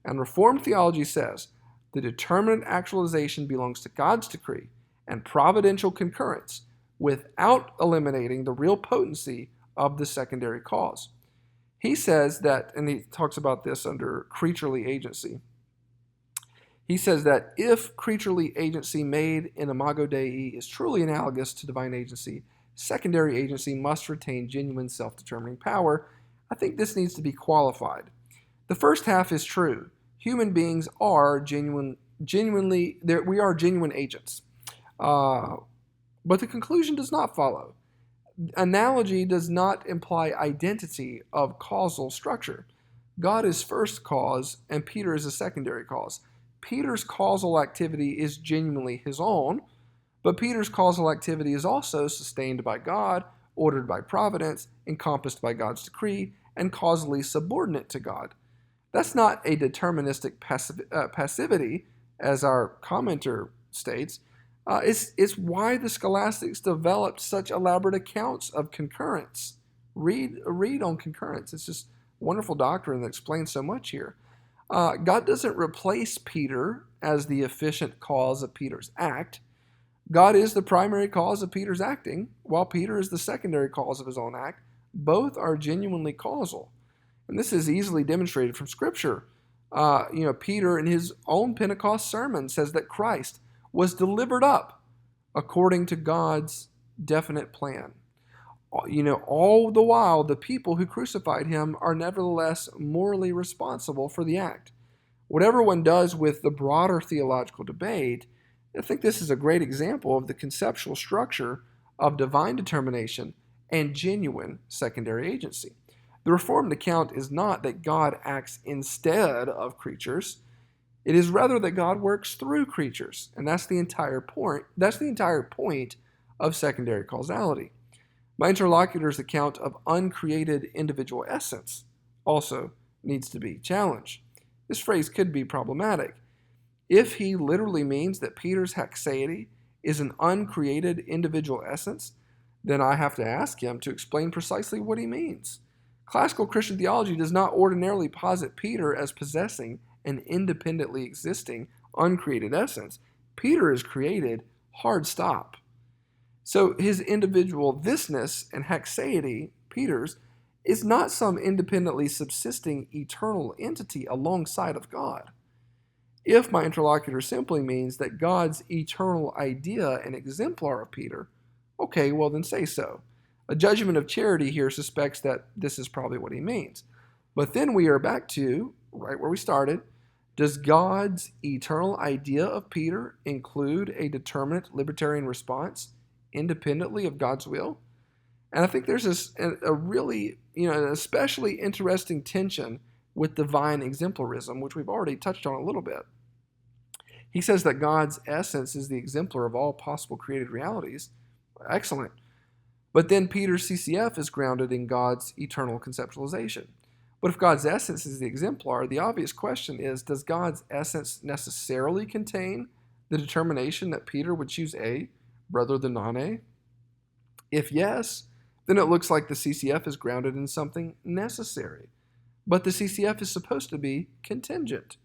S1: And Reformed theology says the determinate actualization belongs to God's decree and providential concurrence without eliminating the real potency of the secondary cause. He says that, and he talks about this under creaturely agency. He says that if creaturely agency made in Imago Dei is truly analogous to divine agency, secondary agency must retain genuine self-determining power. I think this needs to be qualified. The first half is true. Human beings are we are genuine agents. But the conclusion does not follow. Analogy does not imply identity of causal structure. God is first cause and Peter is a secondary cause. Peter's causal activity is genuinely his own, But Peter's causal activity is also sustained by God, ordered by providence, encompassed by God's decree, and causally subordinate to God. That's not a deterministic passivity, as our commenter states. It's why the scholastics developed such elaborate accounts of concurrence. Read on concurrence. It's just wonderful doctrine that explains so much here. God doesn't replace Peter as the efficient cause of Peter's act. God is the primary cause of Peter's acting, while Peter is the secondary cause of his own act. Both are genuinely causal. And this is easily demonstrated from Scripture. Peter in his own Pentecost sermon says that Christ was delivered up according to God's definite plan. All the while, the people who crucified him are nevertheless morally responsible for the act. Whatever one does with the broader theological debate, I think this is a great example of the conceptual structure of divine determination and genuine secondary agency. The Reformed account is not that God acts instead of creatures. It is rather that God works through creatures, and that's the entire point. That's the entire point of secondary causality. My interlocutor's account of uncreated individual essence also needs to be challenged. This phrase could be problematic. If he literally means that Peter's haxeity is an uncreated individual essence, then I have to ask him to explain precisely what he means. Classical Christian theology does not ordinarily posit Peter as possessing an independently existing, uncreated essence. Peter is created, hard stop. So his individual thisness and haxeity, Peter's, is not some independently subsisting eternal entity alongside of God. If my interlocutor simply means that God's eternal idea and exemplar of Peter, okay, well then say so. A judgment of charity here suspects that this is probably what he means. But then we are back to right where we started. Does God's eternal idea of Peter include a determinate libertarian response independently of God's will? And I think there's a really, an especially interesting tension with divine exemplarism, which we've already touched on a little bit. He says that God's essence is the exemplar of all possible created realities. Excellent. But then Peter's CCF is grounded in God's eternal conceptualization. But if God's essence is the exemplar, the obvious question is, does God's essence necessarily contain the determination that Peter would choose A rather than non-A? If yes, then it looks like the CCF is grounded in something necessary. But the CCF is supposed to be contingent.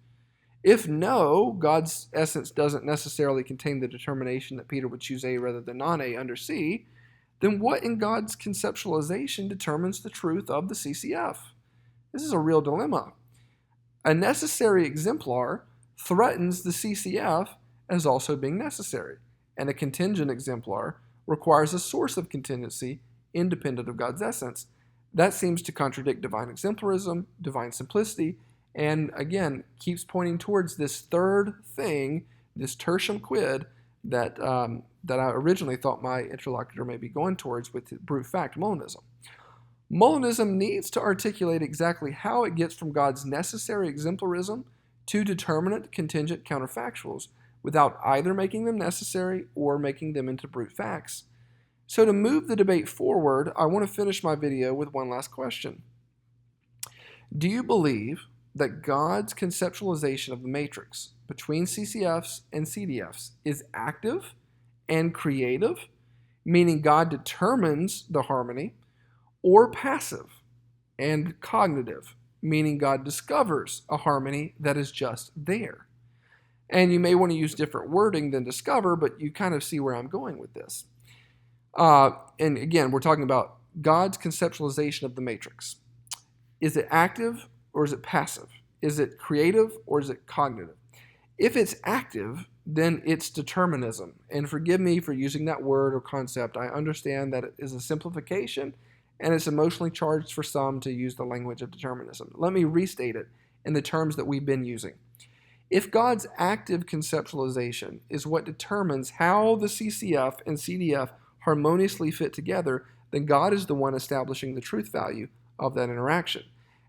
S1: If no, God's essence doesn't necessarily contain the determination that Peter would choose A rather than non-A under C, then what in God's conceptualization determines the truth of the CCF? This is a real dilemma. A necessary exemplar threatens the CCF as also being necessary, and a contingent exemplar requires a source of contingency independent of God's essence. That seems to contradict divine exemplarism, divine simplicity, and again, keeps pointing towards this third thing, this tertium quid, that I originally thought my interlocutor may be going towards with brute fact Molinism. Molinism needs to articulate exactly how it gets from God's necessary exemplarism to determinate contingent counterfactuals without either making them necessary or making them into brute facts. So to move the debate forward, I want to finish my video with one last question. Do you believe that God's conceptualization of the matrix between CCFs and CDFs is active and creative, meaning God determines the harmony, or passive and cognitive, meaning God discovers a harmony that is just there? And you may want to use different wording than discover, but you kind of see where I'm going with this. And again, we're talking about God's conceptualization of the matrix. Is it active or is it passive? Is it creative or is it cognitive? If it's active, then it's determinism. And forgive me for using that word or concept. I understand that it is a simplification and it's emotionally charged for some to use the language of determinism. Let me restate it in the terms that we've been using. If God's active conceptualization is what determines how the CCF and CDF harmoniously fit together, then God is the one establishing the truth value of that interaction.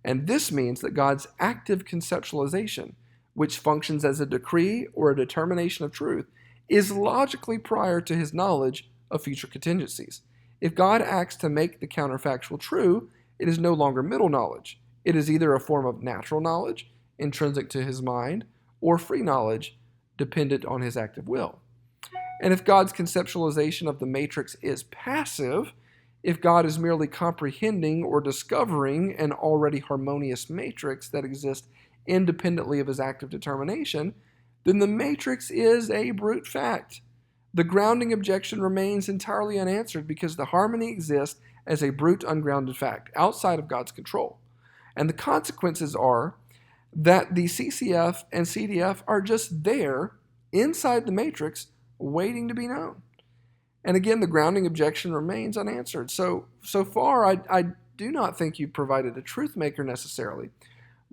S1: And this means that God's active conceptualization, which functions as a decree or a determination of truth, is logically prior to his knowledge of future contingencies. If God acts to make the counterfactual true, it is no longer middle knowledge. It is either a form of natural knowledge, intrinsic to his mind, or free knowledge, dependent on his active will. And if God's conceptualization of the matrix is passive, if God is merely comprehending or discovering an already harmonious matrix that exists independently of his active determination, then the matrix is a brute fact. The grounding objection remains entirely unanswered because the harmony exists as a brute, ungrounded fact outside of God's control. And the consequences are that the CCF and CDF are just there inside the matrix waiting to be known. And again, the grounding objection remains unanswered. So far, I do not think you've provided a truth maker necessarily.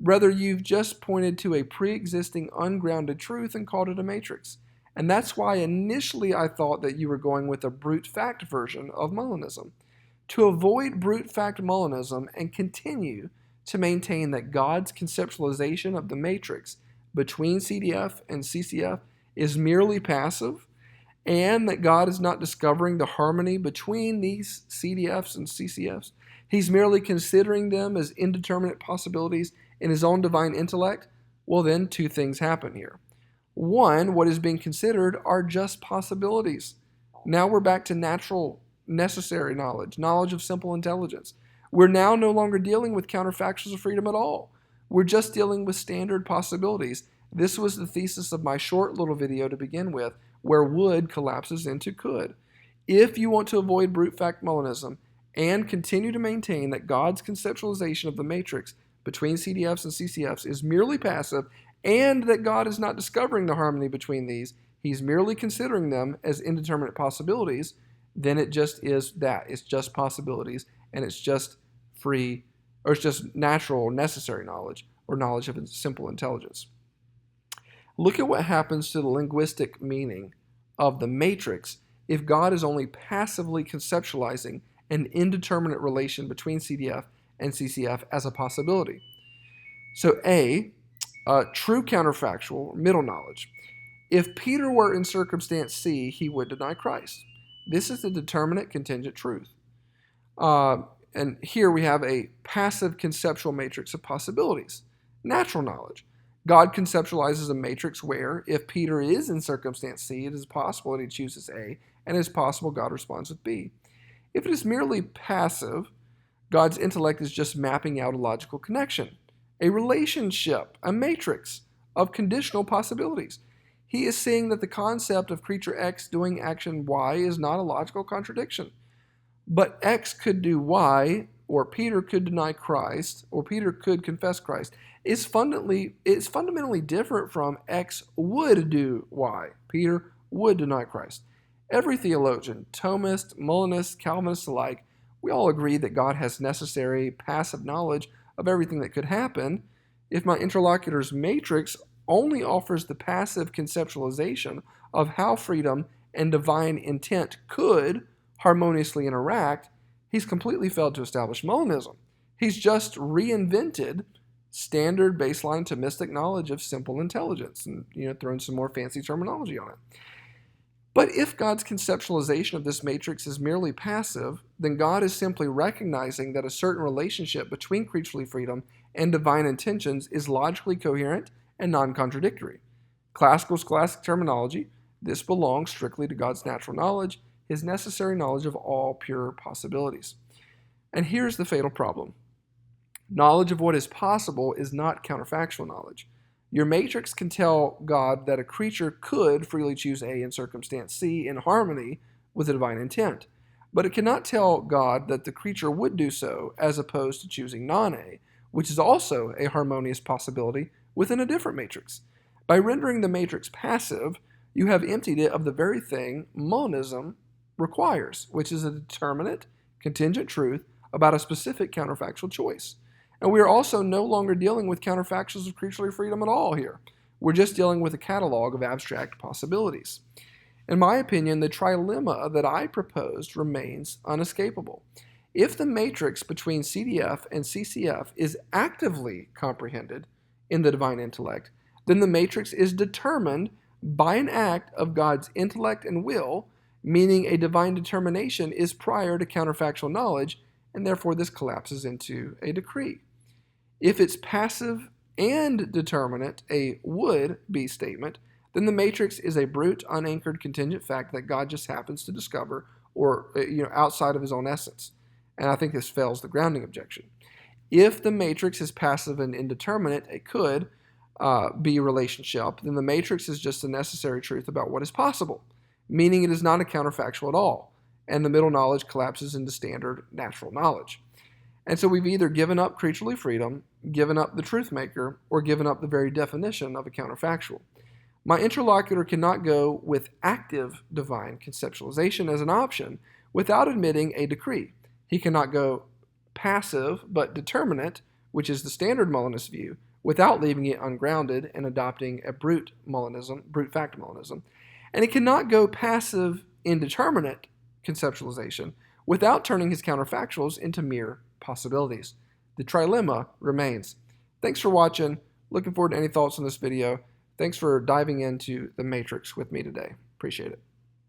S1: Rather, you've just pointed to a pre-existing ungrounded truth and called it a matrix. And that's why initially I thought that you were going with a brute fact version of Molinism. To avoid brute fact Molinism and continue to maintain that God's conceptualization of the matrix between CDF and CCF is merely passive, and that God is not discovering the harmony between these CDFs and CCFs. He's merely considering them as indeterminate possibilities in his own divine intellect. Well, then two things happen here. One, what is being considered are just possibilities. Now we're back to natural, necessary knowledge of simple intelligence. We're now no longer dealing with counterfactuals of freedom at all. We're just dealing with standard possibilities. This was the thesis of my short little video to begin with, where would collapses into could. If you want to avoid brute fact Molinism and continue to maintain that God's conceptualization of the matrix between CDFs and CCFs is merely passive, and that God is not discovering the harmony between these, he's merely considering them as indeterminate possibilities, then it just is that. It's just possibilities, and it's just free, or it's just natural, necessary knowledge, or knowledge of simple intelligence. Look at what happens to the linguistic meaning of the matrix if God is only passively conceptualizing an indeterminate relation between CDF and CCF as a possibility. So A, true counterfactual, middle knowledge. If Peter were in circumstance C, he would deny Christ. This is the determinate contingent truth. And here we have a passive conceptual matrix of possibilities. Natural knowledge. God conceptualizes a matrix where, if Peter is in circumstance C, it is possible that he chooses A, and it is possible God responds with B. If it is merely passive, God's intellect is just mapping out a logical connection, a relationship, a matrix of conditional possibilities. He is seeing that the concept of creature X doing action Y is not a logical contradiction. But X could do Y, or Peter could deny Christ, or Peter could confess Christ. It's fundamentally different from X would do Y. Peter would deny Christ. Every theologian, Thomist, Molinist, Calvinist alike, we all agree that God has necessary passive knowledge of everything that could happen. If my interlocutor's matrix only offers the passive conceptualization of how freedom and divine intent could harmoniously interact, he's completely failed to establish Molinism. He's just reinvented standard baseline Thomistic knowledge of simple intelligence and thrown some more fancy terminology on it. But if God's conceptualization of this matrix is merely passive, then God is simply recognizing that a certain relationship between creaturely freedom and divine intentions is logically coherent and non-contradictory. Classical scholastic terminology, this belongs strictly to God's natural knowledge, his necessary knowledge of all pure possibilities. And here's the fatal problem. Knowledge of what is possible is not counterfactual knowledge. Your matrix can tell God that a creature could freely choose A in circumstance C in harmony with the divine intent, but it cannot tell God that the creature would do so as opposed to choosing non-A, which is also a harmonious possibility within a different matrix. By rendering the matrix passive, you have emptied it of the very thing monism requires, which is a determinate, contingent truth about a specific counterfactual choice. And we are also no longer dealing with counterfactuals of creaturely freedom at all here. We're just dealing with a catalog of abstract possibilities. In my opinion, the trilemma that I proposed remains unescapable. If the matrix between CDF and CCF is actively comprehended in the divine intellect, then the matrix is determined by an act of God's intellect and will, meaning a divine determination is prior to counterfactual knowledge, and therefore this collapses into a decree. If it's passive and determinate, a would-be statement, then the matrix is a brute, unanchored, contingent fact that God just happens to discover, or outside of his own essence. And I think this fails the grounding objection. If the matrix is passive and indeterminate, a could be relationship, then the matrix is just a necessary truth about what is possible, meaning it is not a counterfactual at all, and the middle knowledge collapses into standard natural knowledge. And so we've either given up creaturely freedom, given up the truth maker, or given up the very definition of a counterfactual. My interlocutor cannot go with active divine conceptualization as an option without admitting a decree. He cannot go passive but determinate, which is the standard Molinist view, without leaving it ungrounded and adopting a brute fact Molinism. And he cannot go passive indeterminate conceptualization without turning his counterfactuals into mere possibilities. The trilemma remains. Thanks for watching. Looking forward to any thoughts on this video. Thanks for diving into the matrix with me today. Appreciate it.